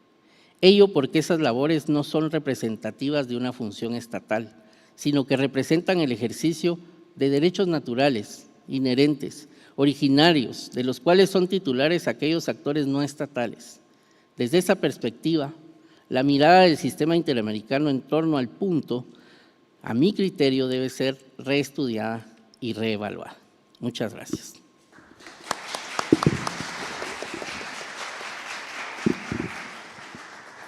Ello porque esas labores no son representativas de una función estatal, sino que representan el ejercicio de derechos naturales, inherentes, originarios, de los cuales son titulares aquellos actores no estatales. Desde esa perspectiva, la mirada del sistema interamericano en torno al punto, a mi criterio, debe ser reestudiada y reevaluada. Muchas gracias.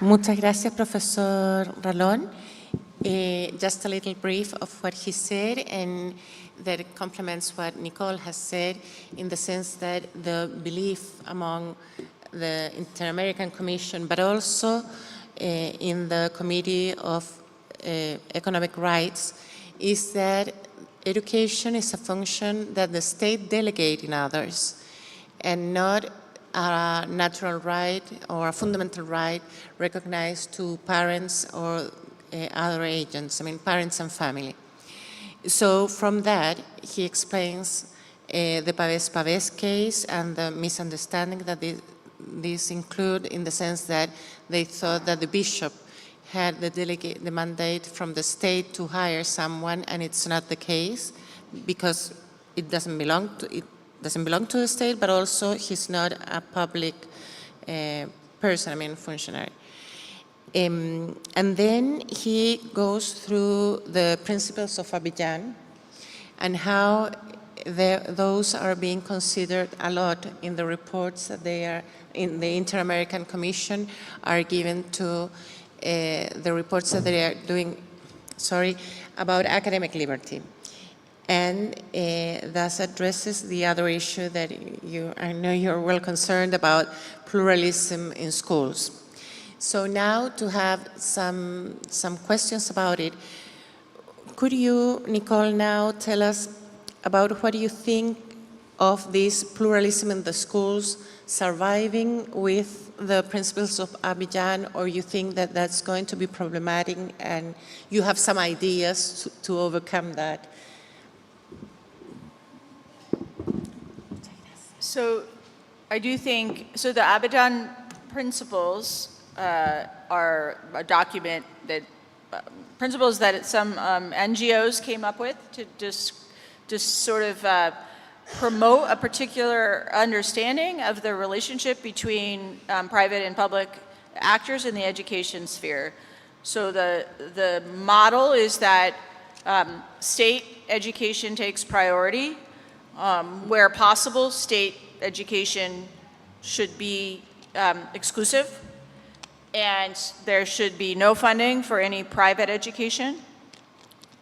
Muchas gracias, profesor Ralón. Just a little brief of what he said, and that complements what Nicole has said in the sense that the belief among the Inter-American Commission, but also in the Committee of Economic Rights, is that education is a function that the state delegates in others and not a natural right or a fundamental right recognized to parents or other agents, I mean parents and family. So from that, he explains the Pavés case and the misunderstanding that these include in the sense that they thought that the bishop had the mandate from the state to hire someone, and it's not the case because it doesn't belong to the state, but also he's not a public person, I mean functionary. And then he goes through the principles of Abidjan and how those are being considered a lot in the reports that they are in the Inter-American Commission are given to the reports that they are doing, about academic liberty. And thus addresses the other issue that I know you're well concerned about, pluralism in schools. So now to have some questions about it, could you, Nicole, now tell us about what you think of this pluralism in the schools surviving with the principles of Abidjan, or you think that that's going to be problematic and you have some ideas to overcome that? So I do think, so the Abidjan principles are a document that, principles that some NGOs came up with to just sort of promote a particular understanding of the relationship between private and public actors in the education sphere. So the model is that state education takes priority. Where possible, state education should be exclusive, and there should be no funding for any private education.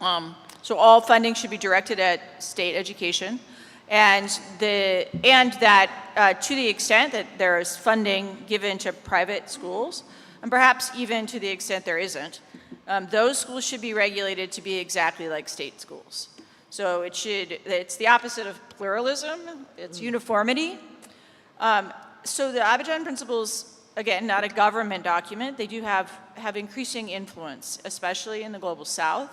So all funding should be directed at state education, and that to the extent that there is funding given to private schools, and perhaps even to the extent there isn't, those schools should be regulated to be exactly like state schools. So it's the opposite of pluralism, it's uniformity. So the Abidjan principles, again, not a government document, they do have increasing influence, especially in the global south.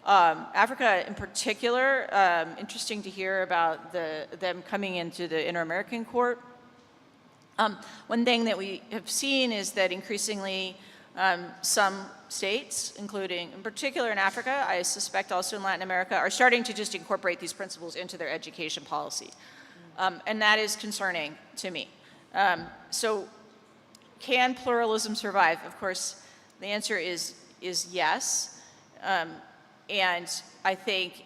Africa in particular, interesting to hear about them coming into the Inter-American Court. One thing that we have seen is that increasingly some states, including in particular in Africa, I suspect also in Latin America, are starting to just incorporate these principles into their education policy. And that is concerning to me. So can pluralism survive? Of course, the answer is yes. And I think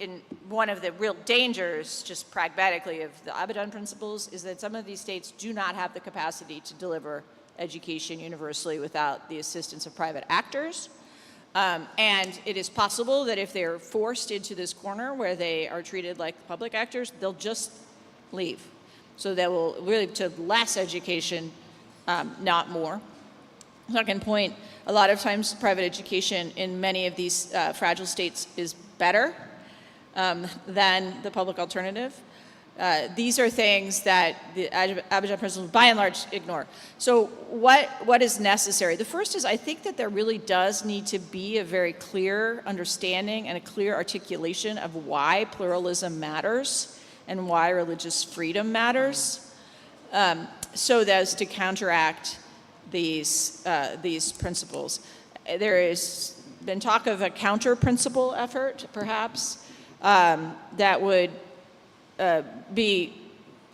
one of the real dangers, just pragmatically, of the Abidjan principles is that some of these states do not have the capacity to deliver education universally without the assistance of private actors. And it is possible that if they're forced into this corner where they are treated like public actors, they'll just leave. So they will really to less education, not more. Second point, a lot of times private education in many of these fragile states is better than the public alternative. These are things that the Abidjan principles by and large ignore. So what is necessary? The first is I think that there really does need to be a very clear understanding and a clear articulation of why pluralism matters and why religious freedom matters, so as to counteract these principles. There has been talk of a counter-principle effort, perhaps, that would be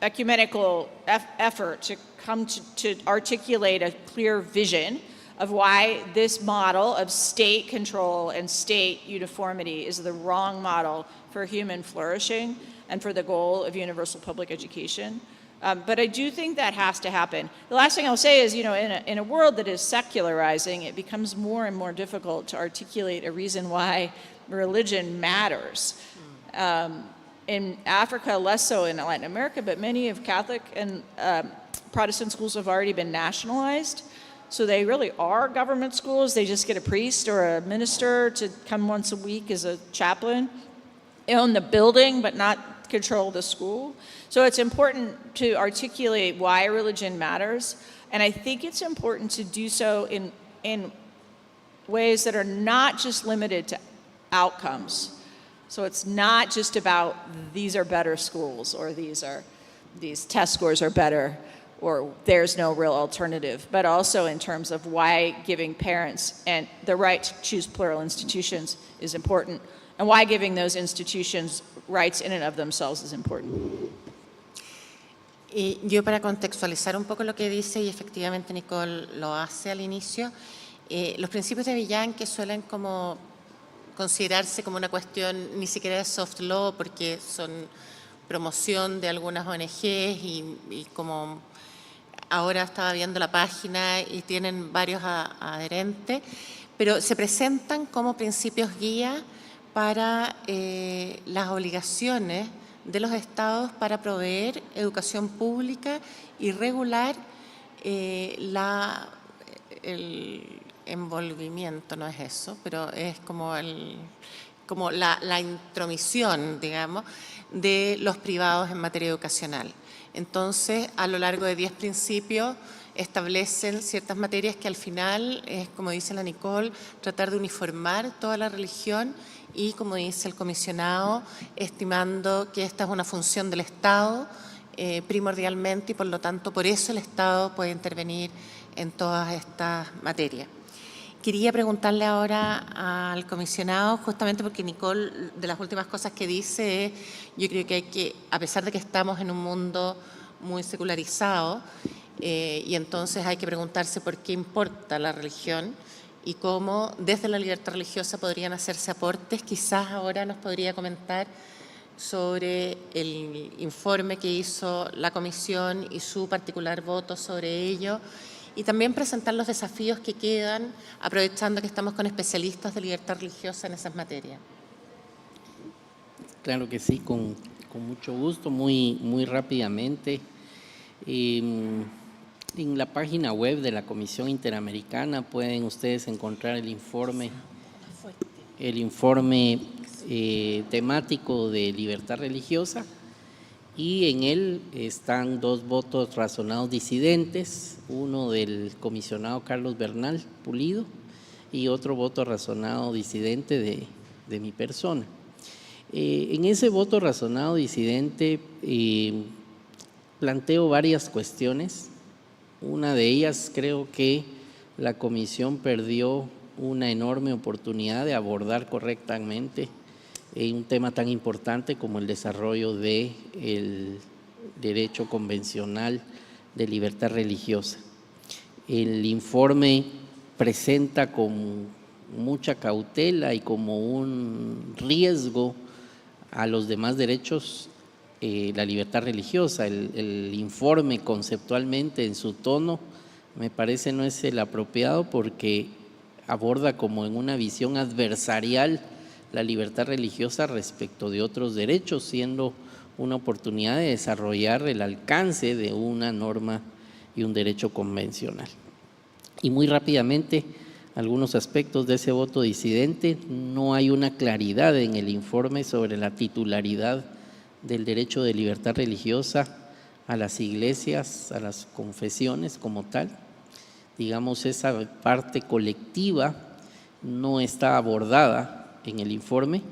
ecumenical effort to come to articulate a clear vision of why this model of state control and state uniformity is the wrong model for human flourishing and for the goal of universal public education. But I do think that has to happen. The last thing I'll say is, in a world that is secularizing, it becomes more and more difficult to articulate a reason why religion matters. In Africa, less so in Latin America, but many of Catholic and Protestant schools have already been nationalized. So they really are government schools. They just get a priest or a minister to come once a week as a chaplain. own the building but not control the school. So it's important to articulate why religion matters, and I think it's important to do so in ways that are not just limited to outcomes. So it's not just about these are better schools, or these test scores are better, or there's no real alternative, but also in terms of why giving parents and the right to choose plural institutions is important, and why giving those institutions rights in and of themselves is important. Y yo, para contextualizar un poco lo que dice, y efectivamente Nicole lo hace al inicio, los principios de Villain, suelen como considerarse como una cuestión ni siquiera de soft law, porque son promoción de algunas ONGs y como ahora estaba viendo la página y tienen varios adherentes, pero se presentan como principios guía para las obligaciones de los estados para proveer educación pública y regular el envolvimiento, no es eso, pero es como la intromisión, digamos, de los privados en materia educacional. Entonces, a lo largo de 10 principios establecen ciertas materias que al final es, como dice la Nicole, tratar de uniformar toda la religión y, como dice el comisionado, estimando que esta es una función del Estado primordialmente, y por lo tanto por eso el Estado puede intervenir en todas estas materias. Quería preguntarle ahora al comisionado, justamente porque Nicole, de las últimas cosas que dice, yo creo que hay que, a pesar de que estamos en un mundo muy secularizado, y entonces hay que preguntarse por qué importa la religión y cómo desde la libertad religiosa podrían hacerse aportes. Quizás ahora nos podría comentar sobre el informe que hizo la comisión y su particular voto sobre ello, y también presentar los desafíos que quedan, aprovechando que estamos con especialistas de libertad religiosa en esas materias. Claro que sí, con mucho gusto, muy rápidamente. En la página web de la Comisión Interamericana pueden ustedes encontrar el informe temático de libertad religiosa, y en él están 2 votos razonados disidentes, uno del comisionado Carlos Bernal Pulido y otro voto razonado disidente de mi persona. En ese voto razonado disidente planteo varias cuestiones. Una de ellas, creo que la comisión perdió una enorme oportunidad de abordar correctamente un tema tan importante como el desarrollo del derecho convencional de libertad religiosa. El informe presenta con mucha cautela y como un riesgo a los demás derechos la libertad religiosa. El informe conceptualmente en su tono me parece no es el apropiado, porque aborda como en una visión adversarial la libertad religiosa respecto de otros derechos, siendo una oportunidad de desarrollar el alcance de una norma y un derecho convencional. Y muy rápidamente, algunos aspectos de ese voto disidente. No hay una claridad en el informe sobre la titularidad del derecho de libertad religiosa a las iglesias, a las confesiones como tal. Digamos, esa parte colectiva no está abordada en el informe.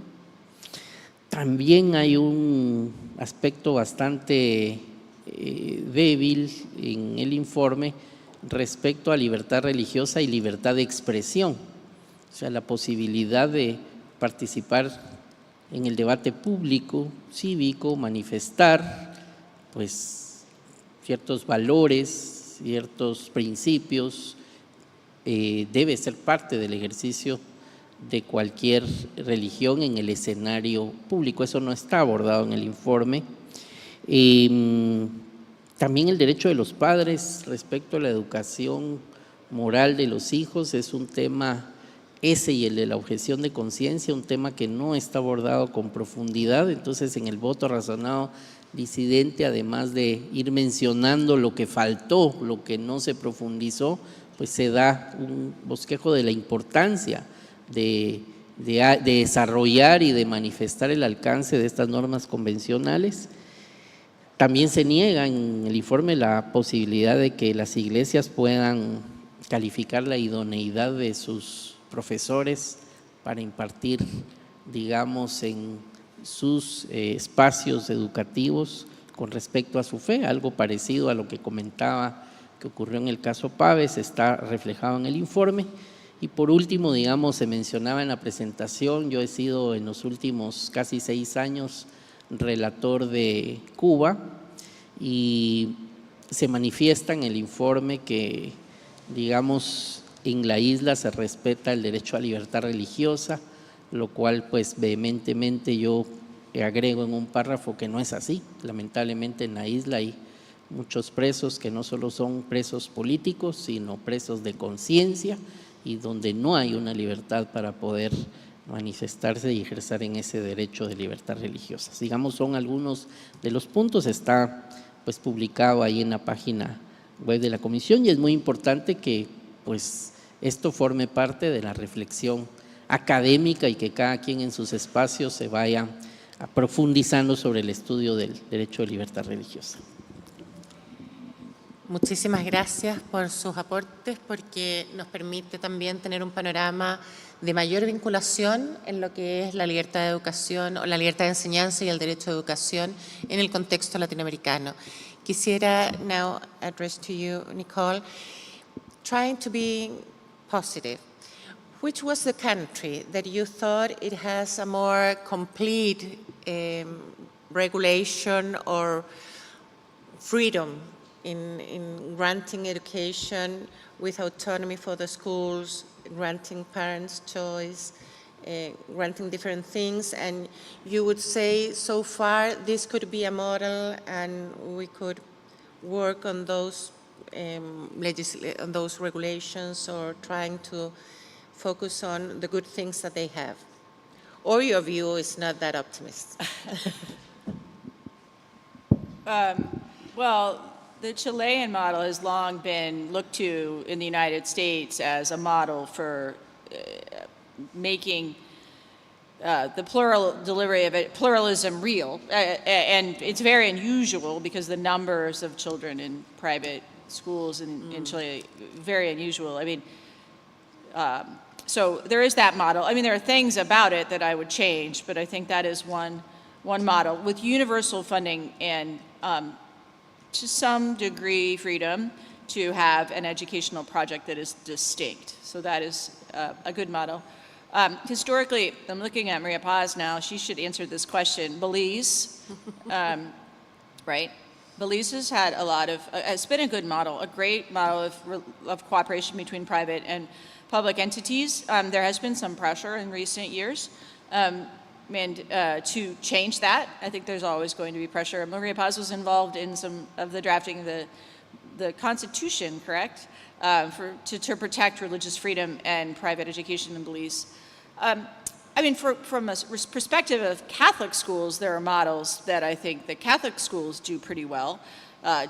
También hay un aspecto bastante débil en el informe respecto a libertad religiosa y libertad de expresión, o sea, la posibilidad de participar en el debate público, cívico, manifestar pues ciertos valores, ciertos principios, debe ser parte del ejercicio de cualquier religión en el escenario público. Eso no está abordado en el informe. También el derecho de los padres respecto a la educación moral de los hijos es un tema, ese y el de la objeción de conciencia, un tema que no está abordado con profundidad. Entonces, en el voto razonado disidente, además de ir mencionando lo que faltó, lo que no se profundizó, pues se da un bosquejo de la importancia de de desarrollar y de manifestar el alcance de estas normas convencionales. También se niega en el informe la posibilidad de que las iglesias puedan calificar la idoneidad de sus profesores para impartir, digamos, en sus espacios educativos con respecto a su fe, algo parecido a lo que comentaba que ocurrió en el caso Paves, está reflejado en el informe. Y por último, digamos, se mencionaba en la presentación, yo he sido en los últimos casi 6 años relator de Cuba y se manifiesta en el informe que, digamos, en la isla se respeta el derecho a libertad religiosa, lo cual pues vehementemente yo agrego en un párrafo que no es así. Lamentablemente en la isla hay muchos presos que no solo son presos políticos, sino presos de conciencia y donde no hay una libertad para poder manifestarse y ejercer en ese derecho de libertad religiosa. Digamos, son algunos de los puntos, está pues publicado ahí en la página web de la Comisión y es muy importante que pues esto forme parte de la reflexión académica y que cada quien en sus espacios se vaya profundizando sobre el estudio del derecho de libertad religiosa. Muchísimas gracias por sus aportes porque nos permite también tener un panorama de mayor vinculación en lo que es la libertad de educación o la libertad de enseñanza y el derecho de educación en el contexto latinoamericano. Quisiera now address to you, Nicole, trying to be positive. Which was the country that you thought it has a more complete regulation or freedom in granting education with autonomy for the schools, granting parents' choice, granting different things, and you would say, so far, this could be a model and we could work on those, on those regulations or trying to focus on the good things that they have? Or your view is not that optimistic? Well, the Chilean model has long been looked to in the United States as a model for making the plural delivery of it, pluralism real. And it's very unusual because the numbers of children in private schools in Chile, very unusual. I mean, so there is that model. I mean, there are things about it that I would change, but I think that is one model with universal funding and to some degree freedom to have an educational project that is distinct. So that is a good model. Historically, I'm looking at Maria Paz now, she should answer this question. Belize, right? Belize has had a lot of, it's been a good model, a great model of cooperation between private and public entities. There has been some pressure in recent years. And to change that, I think there's always going to be pressure. Maria Paz was involved in some of the drafting of the Constitution, correct? To protect religious freedom and private education in Belize. I mean, from a perspective of Catholic schools, there are models that I think the Catholic schools do pretty well.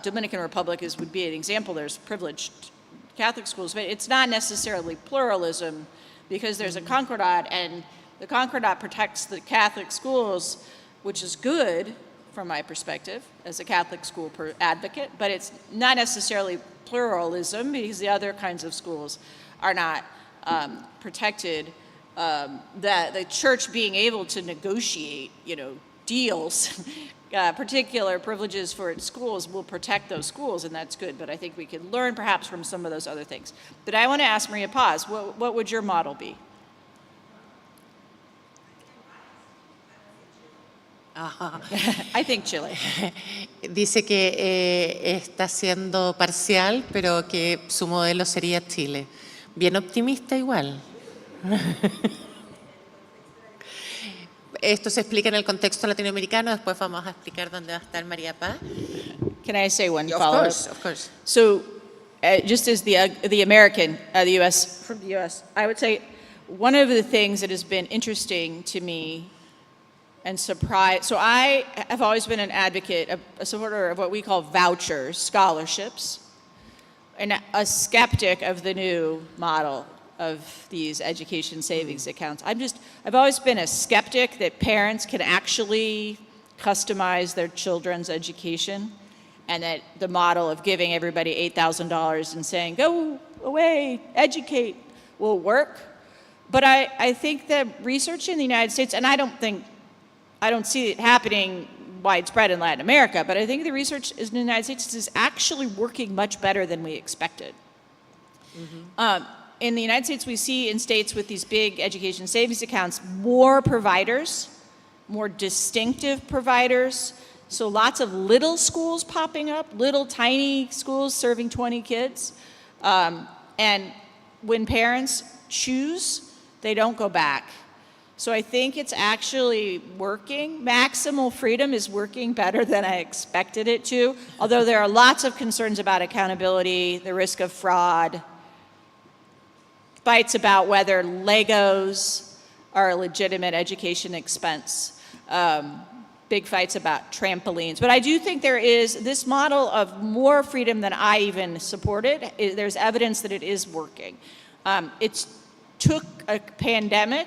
Dominican Republic would be an example. There's privileged Catholic schools, but it's not necessarily pluralism because there's a concordat, and the concordat protects the Catholic schools, which is good from my perspective as a Catholic school advocate, but it's not necessarily pluralism because the other kinds of schools are not protected. That the church being able to negotiate, deals, particular privileges for its schools will protect those schools, and that's good. But I think we could learn perhaps from some of those other things. But I want to ask Maria Paz, what would your model be? I think Chile. Dice que está siendo parcial, pero que su modelo sería Chile. Bien optimista igual. Esto se explica en el contexto latinoamericano, después vamos a explicar dónde va a estar María Paz. Can I say one Of follow-up? course, of course. So, just as the American, the U.S., from the U.S., I would say one of the things that has been interesting to me and surprised, so I have always been an advocate, a supporter of what we call vouchers, scholarships, and a skeptic of the new model of these education savings accounts. I've always been a skeptic that parents can actually customize their children's education, and that the model of giving everybody $8,000 and saying, go away, educate, will work. But I think that research in the United States, and I don't see it happening widespread in Latin America, but I think the research in the United States is actually working much better than we expected. In the United States, we see in states with these big education savings accounts more providers, more distinctive providers. So lots of little schools popping up, little tiny schools serving 20 kids. And when parents choose, they don't go back. So I think it's actually working. Maximal freedom is working better than I expected it to, although there are lots of concerns about accountability, the risk of fraud, fights about whether Legos are a legitimate education expense, big fights about trampolines. But I do think there is this model of more freedom than I even supported. There's evidence that it is working. It took a pandemic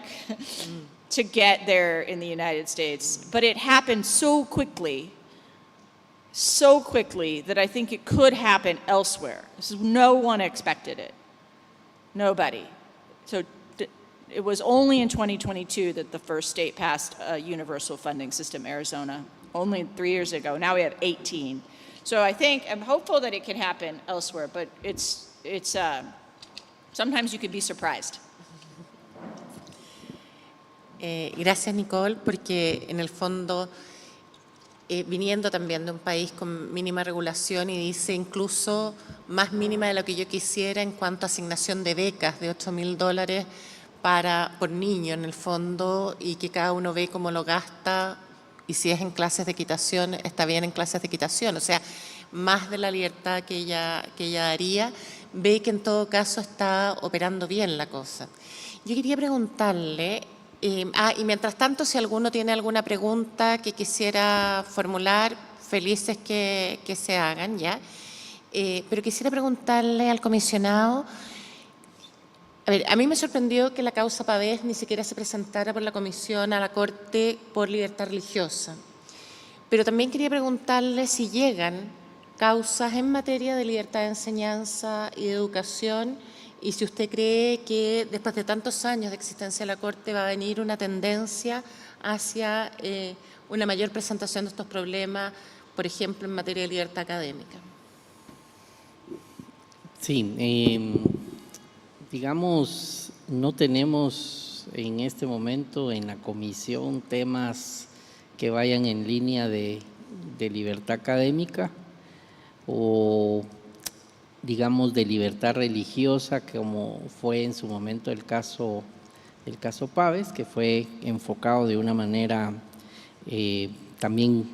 to get there in the United States, but it happened so quickly that I think it could happen elsewhere. No one expected it. Nobody. So it was only in 2022 that the first state passed a universal funding system, Arizona, only 3 years ago. Now we have 18. So I'm hopeful that it can happen elsewhere, but it's sometimes you could be surprised. Gracias, Nicole, porque en el fondo, viniendo también de un país con mínima regulación y dice incluso más mínima de lo que yo quisiera en cuanto a asignación de becas de $8.000 por niño en el fondo, y que cada uno ve cómo lo gasta, y si es en clases de equitación, está bien en clases de equitación, o sea, más de la libertad que ella daría, ve que en todo caso está operando bien la cosa. Yo quería preguntarle, y mientras tanto, si alguno tiene alguna pregunta que quisiera formular, felices que se hagan, ¿ya? Pero quisiera preguntarle al comisionado, a ver, a mí me sorprendió que la causa Pavés ni siquiera se presentara por la comisión a la Corte por libertad religiosa. Pero también quería preguntarle si llegan causas en materia de libertad de enseñanza y de educación, y si usted cree que después de tantos años de existencia de la Corte va a venir una tendencia hacia una mayor presentación de estos problemas, por ejemplo, en materia de libertad académica. Sí, digamos, no tenemos en este momento en la comisión temas que vayan en línea de libertad académica o, digamos, de libertad religiosa, como fue en su momento el caso Pavés, que fue enfocado de una manera también,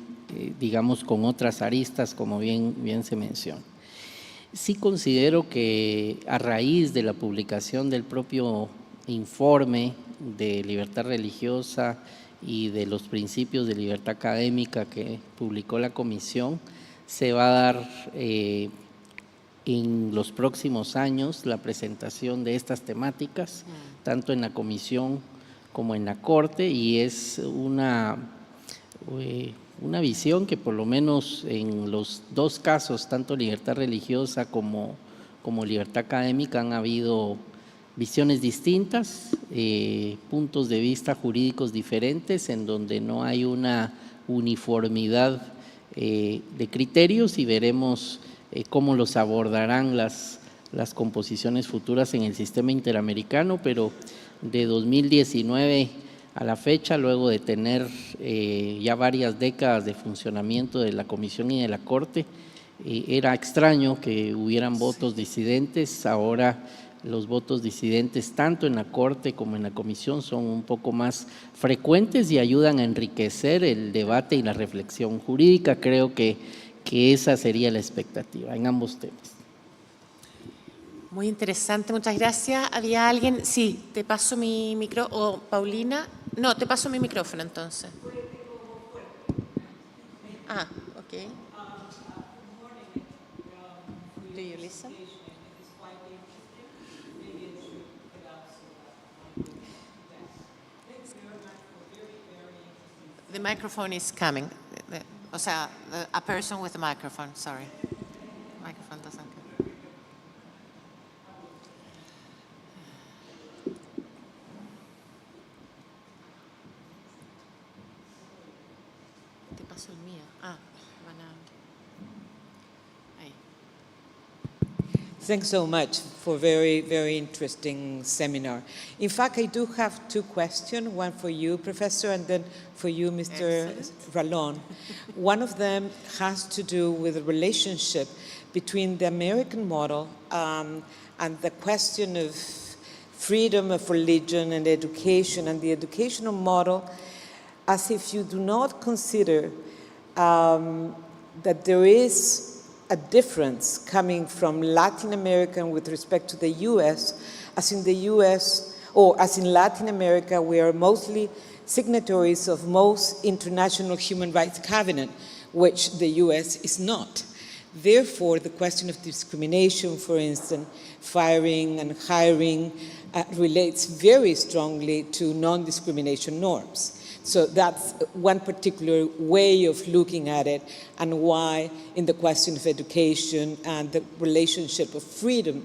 digamos, con otras aristas, como bien se menciona. Sí considero que a raíz de la publicación del propio informe de libertad religiosa y de los principios de libertad académica que publicó la comisión, se va a dar en los próximos años la presentación de estas temáticas, tanto en la comisión como en la Corte, y es una visión que por lo menos en los dos casos, tanto libertad religiosa como libertad académica, han habido visiones distintas, puntos de vista jurídicos diferentes, en donde no hay una uniformidad de criterios, y veremos cómo los abordarán las composiciones futuras en el sistema interamericano, pero de 2019 a la fecha, luego de tener ya varias décadas de funcionamiento de la Comisión y de la Corte, era extraño que hubieran votos disidentes. Ahora los votos disidentes, tanto en la Corte como en la Comisión, son un poco más frecuentes y ayudan a enriquecer el debate y la reflexión jurídica. Creo que esa sería la expectativa en ambos temas. Muy interesante, muchas gracias. ¿Había alguien? Sí, te paso mi micrófono. ¿O Paulina? No, te paso mi micrófono entonces. Ok. Do you listen? The microphone is coming. O sea, a person with a microphone, sorry. Microphone doesn't come. Te paso el mío. Ah, van a... Ahí. Thanks so much for very, very interesting seminar. In fact, I do have two questions, one for you, Professor, and then for you, Mr. Ralón. One of them has to do with the relationship between the American model and the question of freedom of religion and education, and the educational model, as if you do not consider that there is a difference coming from Latin America with respect to the US, as in the US, or as in Latin America, we are mostly signatories of most international human rights covenant, which the US is not. Therefore, the question of discrimination, for instance, firing and hiring, relates very strongly to non-discrimination norms. So that's one particular way of looking at it, and why in the question of education and the relationship of freedom,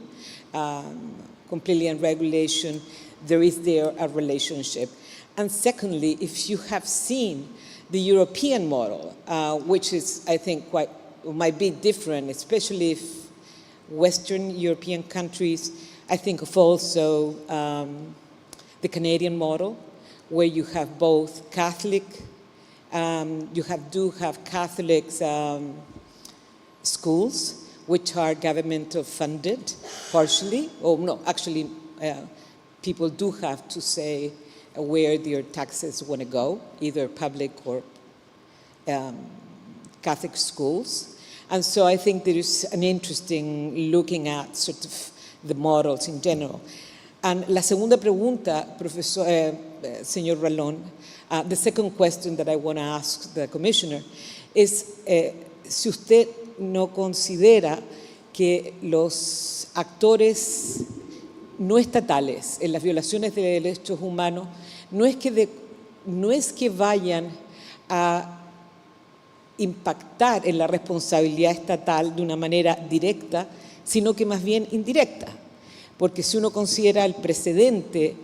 completely and regulation, there is there a relationship. And secondly, if you have seen the European model, which is, I think, might be different, especially if Western European countries, I think of also the Canadian model, where you have both Catholic, do have Catholic schools, which are governmental funded partially, or no, actually people do have to say where their taxes want to go, either public or Catholic schools. And so I think there is an interesting looking at sort of the models in general. And la segunda pregunta, profesor, señor Ralón, the second question that I want to ask the commissioner is si usted no considera que los actores no estatales en las violaciones de derechos humanos no es que vayan a impactar en la responsabilidad estatal de una manera directa, sino que más bien indirecta. Porque si uno considera el precedente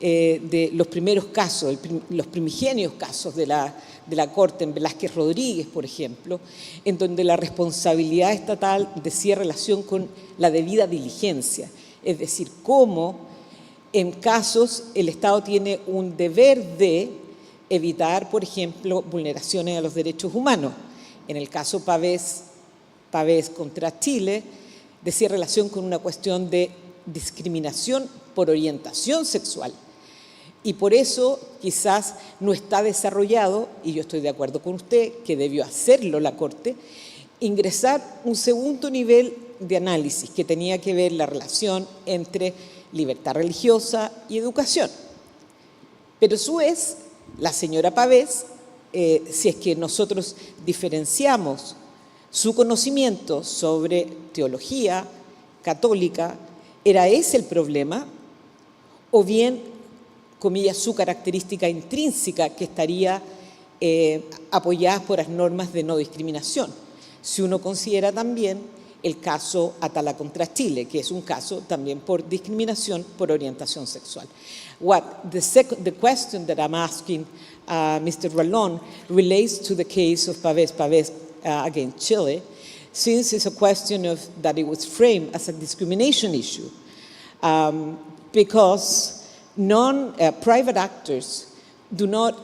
de los primeros casos, los primigenios casos de la Corte en Velázquez Rodríguez, por ejemplo, en donde la responsabilidad estatal decía relación con la debida diligencia, es decir, cómo en casos el Estado tiene un deber de evitar, por ejemplo, vulneraciones a los derechos humanos. En el caso Pavés contra Chile, decía relación con una cuestión de discriminación por orientación sexual. Y por eso quizás no está desarrollado, y yo estoy de acuerdo con usted, que debió hacerlo la Corte, ingresar un segundo nivel de análisis que tenía que ver la relación entre libertad religiosa y educación. Pero a su vez, la señora Pavés, si es que nosotros diferenciamos su conocimiento sobre teología católica, ¿era ese el problema? O bien, comillas, su característica intrínseca que estaría apoyada por las normas de no discriminación. Si uno considera también el caso Atala contra Chile, que es un caso también por discriminación por orientación sexual. The question that I'm asking Mr. Ralón relates to the case of Pavés against Chile, since it's a question of that it was framed as a discrimination issue, because private actors do not,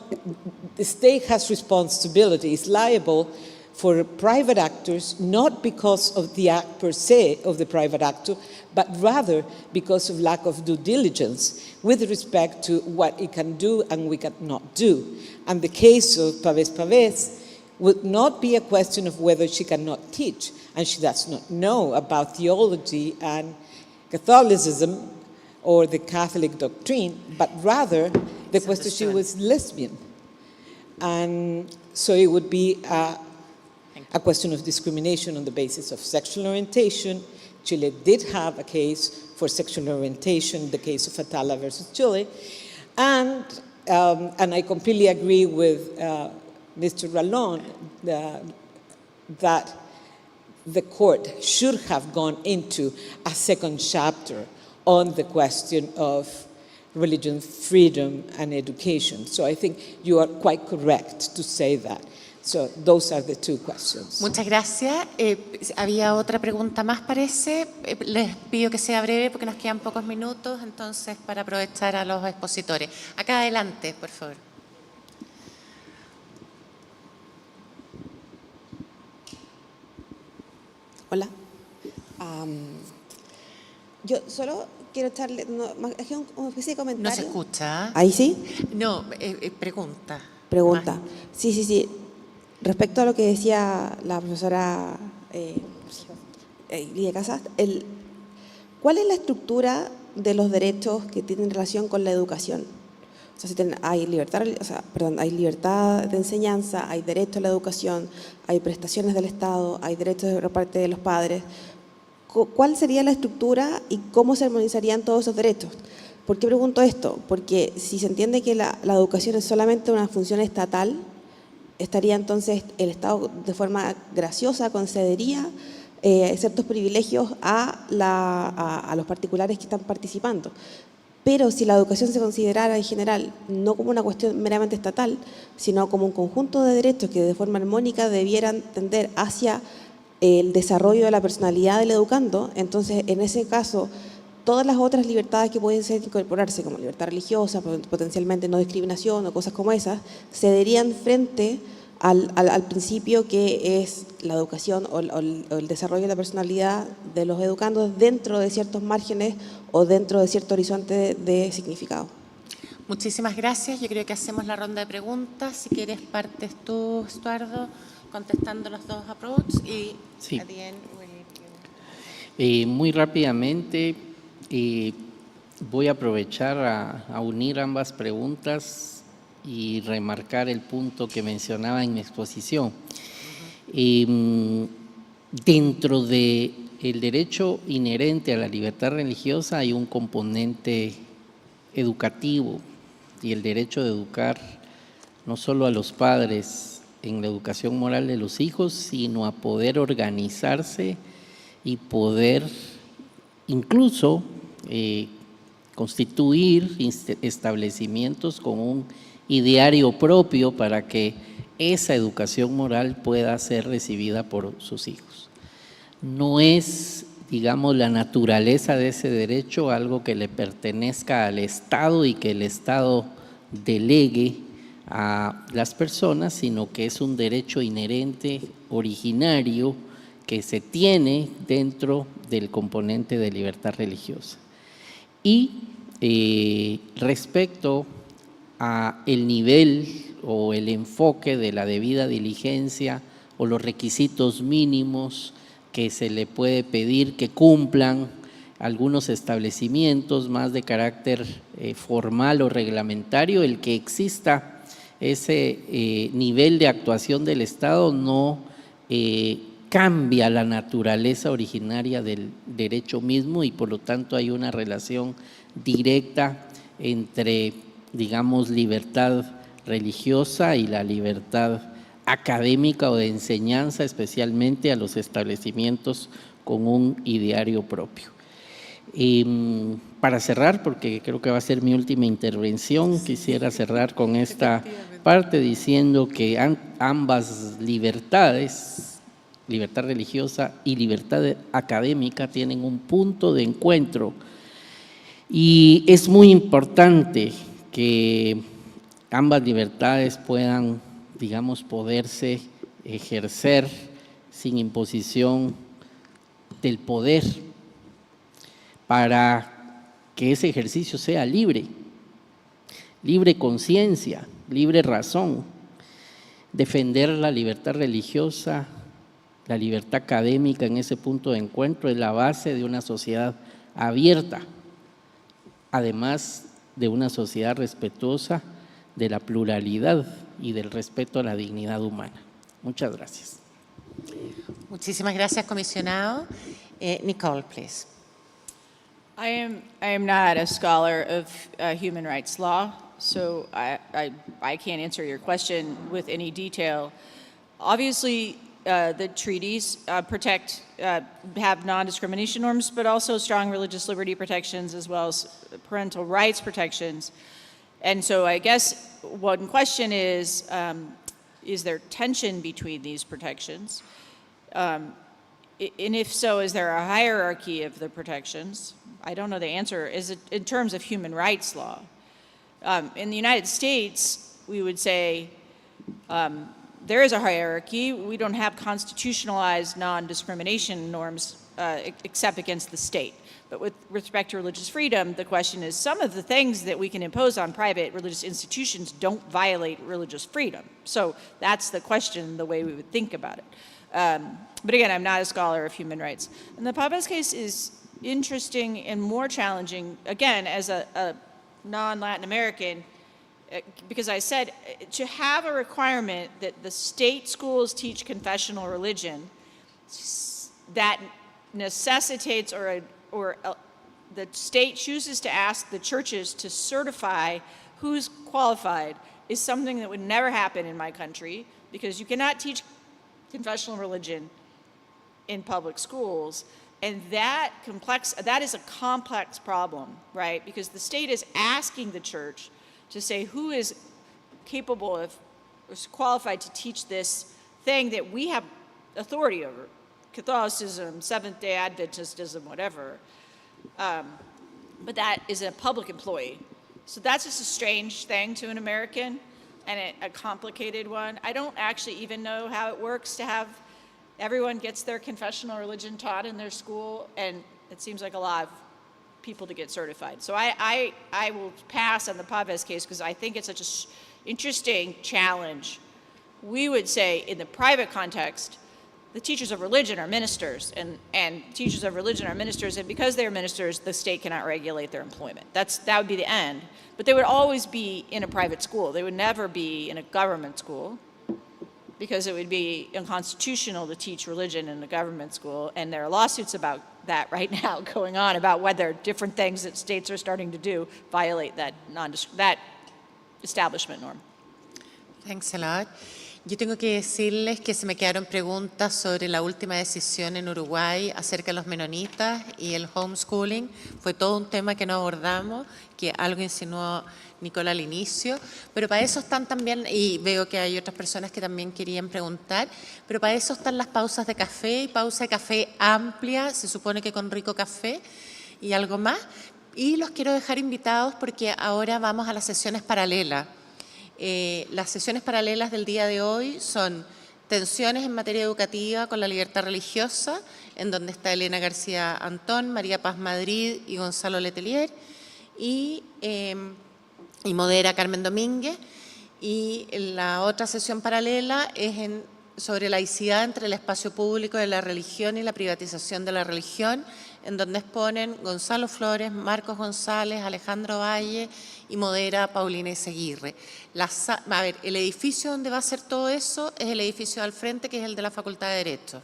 the state has responsibility, is liable for private actors, not because of the act per se of the private actor, but rather because of lack of due diligence with respect to what it can do and we cannot do. And the case of Pavés would not be a question of whether she cannot teach, and she does not know about theology and Catholicism or the Catholic doctrine, but rather the question she was lesbian. And so it would be a question of discrimination on the basis of sexual orientation. Chile did have a case for sexual orientation, the case of Atala versus Chile. And and I completely agree with Mr. Rallon that the court should have gone into a second chapter on the question of religion freedom and education. So I think you are quite correct to say that. So those are the two questions. Muchas gracias. Había otra pregunta más, parece. Les pido que sea breve porque nos quedan pocos minutos, entonces, para aprovechar a los expositores. Acá adelante, por favor. Hola. Yo solo quiero echarle es que una especie de comentario. No se escucha. ¿Ahí sí? No, pregunta. Pregunta. Más. Sí. Respecto a lo que decía la profesora Lidia Casas, ¿cuál es la estructura de los derechos que tienen relación con la educación? O sea, hay libertad de enseñanza, hay derecho a la educación, hay prestaciones del Estado, hay derechos por parte de los padres. ¿Cuál sería la estructura y cómo se armonizarían todos esos derechos? ¿Por qué pregunto esto? Porque si se entiende que la educación es solamente una función estatal, estaría entonces el Estado de forma graciosa concedería ciertos privilegios a los particulares que están participando. Pero si la educación se considerara en general no como una cuestión meramente estatal, sino como un conjunto de derechos que de forma armónica debieran tender hacia el desarrollo de la personalidad del educando, entonces en ese caso todas las otras libertades que pueden ser incorporarse, como libertad religiosa, potencialmente no discriminación o cosas como esas, cederían frente al principio que es la educación o el desarrollo de la personalidad de los educandos dentro de ciertos márgenes o dentro de cierto horizonte de significado. Muchísimas gracias. Yo creo que hacemos la ronda de preguntas. Si quieres, partes tú, Estuardo, contestando los dos approaches y Sí. at the end we'll- Muy rápidamente, voy a aprovechar a unir ambas preguntas y remarcar el punto que mencionaba en mi exposición. Dentro del derecho inherente a la libertad religiosa hay un componente educativo y el derecho de educar no solo a los padres en la educación moral de los hijos, sino a poder organizarse y poder incluso constituir establecimientos con un ideario propio para que esa educación moral pueda ser recibida por sus hijos. No es, digamos, la naturaleza de ese derecho algo que le pertenezca al Estado y que el Estado delegue a las personas, sino que es un derecho inherente, originario, que se tiene dentro del componente de libertad religiosa. Y respecto a el nivel o el enfoque de la debida diligencia o los requisitos mínimos que se le puede pedir que cumplan algunos establecimientos más de carácter formal o reglamentario, el que exista ese nivel de actuación del Estado no cambia la naturaleza originaria del derecho mismo y por lo tanto hay una relación directa entre, digamos, libertad religiosa y la libertad académica o de enseñanza, especialmente a los establecimientos con un ideario propio. Para cerrar, porque creo que va a ser mi última intervención, quisiera cerrar con esta parte diciendo que ambas libertades, libertad religiosa y libertad académica, tienen un punto de encuentro y es muy importante que ambas libertades puedan, digamos, poderse ejercer sin imposición del poder para que ese ejercicio sea libre, libre conciencia, libre razón. Defender la libertad religiosa, la libertad académica en ese punto de encuentro es la base de una sociedad abierta, además de una sociedad respetuosa de la pluralidad y del respeto a la dignidad humana. Muchas gracias. Muchísimas gracias, comisionado. Nicole, please. I am not a scholar of human rights law, So I can't answer your question with any detail. Obviously, the treaties have non-discrimination norms, but also strong religious liberty protections as well as parental rights protections. And so I guess one question is there tension between these protections? And if so, is there a hierarchy of the protections? I don't know the answer. Is it in terms of human rights law? In the United States, we would say there is a hierarchy. We don't have constitutionalized non-discrimination norms except against the state. But with respect to religious freedom, the question is some of the things that we can impose on private religious institutions don't violate religious freedom. So that's the question, the way we would think about it. But again, I'm not a scholar of human rights. And the Pavez case is interesting and more challenging, again, as a non-Latin American, because I said to have a requirement that the state schools teach confessional religion that necessitates or the state chooses to ask the churches to certify who's qualified is something that would never happen in my country, because you cannot teach confessional religion in public schools. And that is a complex problem, right? Because the state is asking the church to say who is capable of, or qualified to teach this thing that we have authority over. Catholicism, Seventh-day Adventism, whatever. But that is a public employee. So that's just a strange thing to an American, and a complicated one. I don't actually even know how it works to have everyone gets their confessional religion taught in their school, and it seems like a lot of people to get certified. So I will pass on the Pavez case because I think it's such an interesting challenge. We would say in the private context, the teachers of religion are ministers, and teachers of religion are ministers, and because they're ministers, the state cannot regulate their employment. That would be the end. But they would always be in a private school. They would never be in a government school, because it would be unconstitutional to teach religion in a government school, and there are lawsuits about that right now going on about whether different things that states are starting to do violate that establishment norm. Thanks a lot. Yo tengo que decirles que se me quedaron preguntas sobre la última decisión en Uruguay acerca de los menonitas y el homeschooling. Fue todo un tema que no abordamos, que algo insinuó Nicole al inicio, pero para eso están también, y veo que hay otras personas que también querían preguntar, pero para eso están las pausas de café, y pausa de café amplia, se supone que con rico café y algo más. Y los quiero dejar invitados porque ahora vamos a las sesiones paralelas. Las sesiones paralelas del día de hoy son tensiones en materia educativa con la libertad religiosa, en donde está Elena García Antón, María Paz Madrid y Gonzalo Letelier, y modera Carmen Domínguez. Y la otra sesión paralela es sobre laicidad entre el espacio público de la religión y la privatización de la religión, en donde exponen Gonzalo Flores, Marcos González, Alejandro Valle y modera Paulina Izaguirre. El edificio donde va a ser todo eso es el edificio al frente, que es el de la Facultad de Derecho.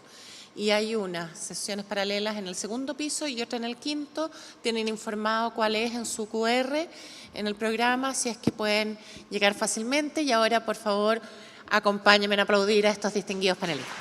Y hay unas sesiones paralelas en el segundo piso y otra en el quinto. Tienen informado cuál es en su QR en el programa, así es que pueden llegar fácilmente. Y ahora, por favor, acompáñenme a aplaudir a estos distinguidos panelistas.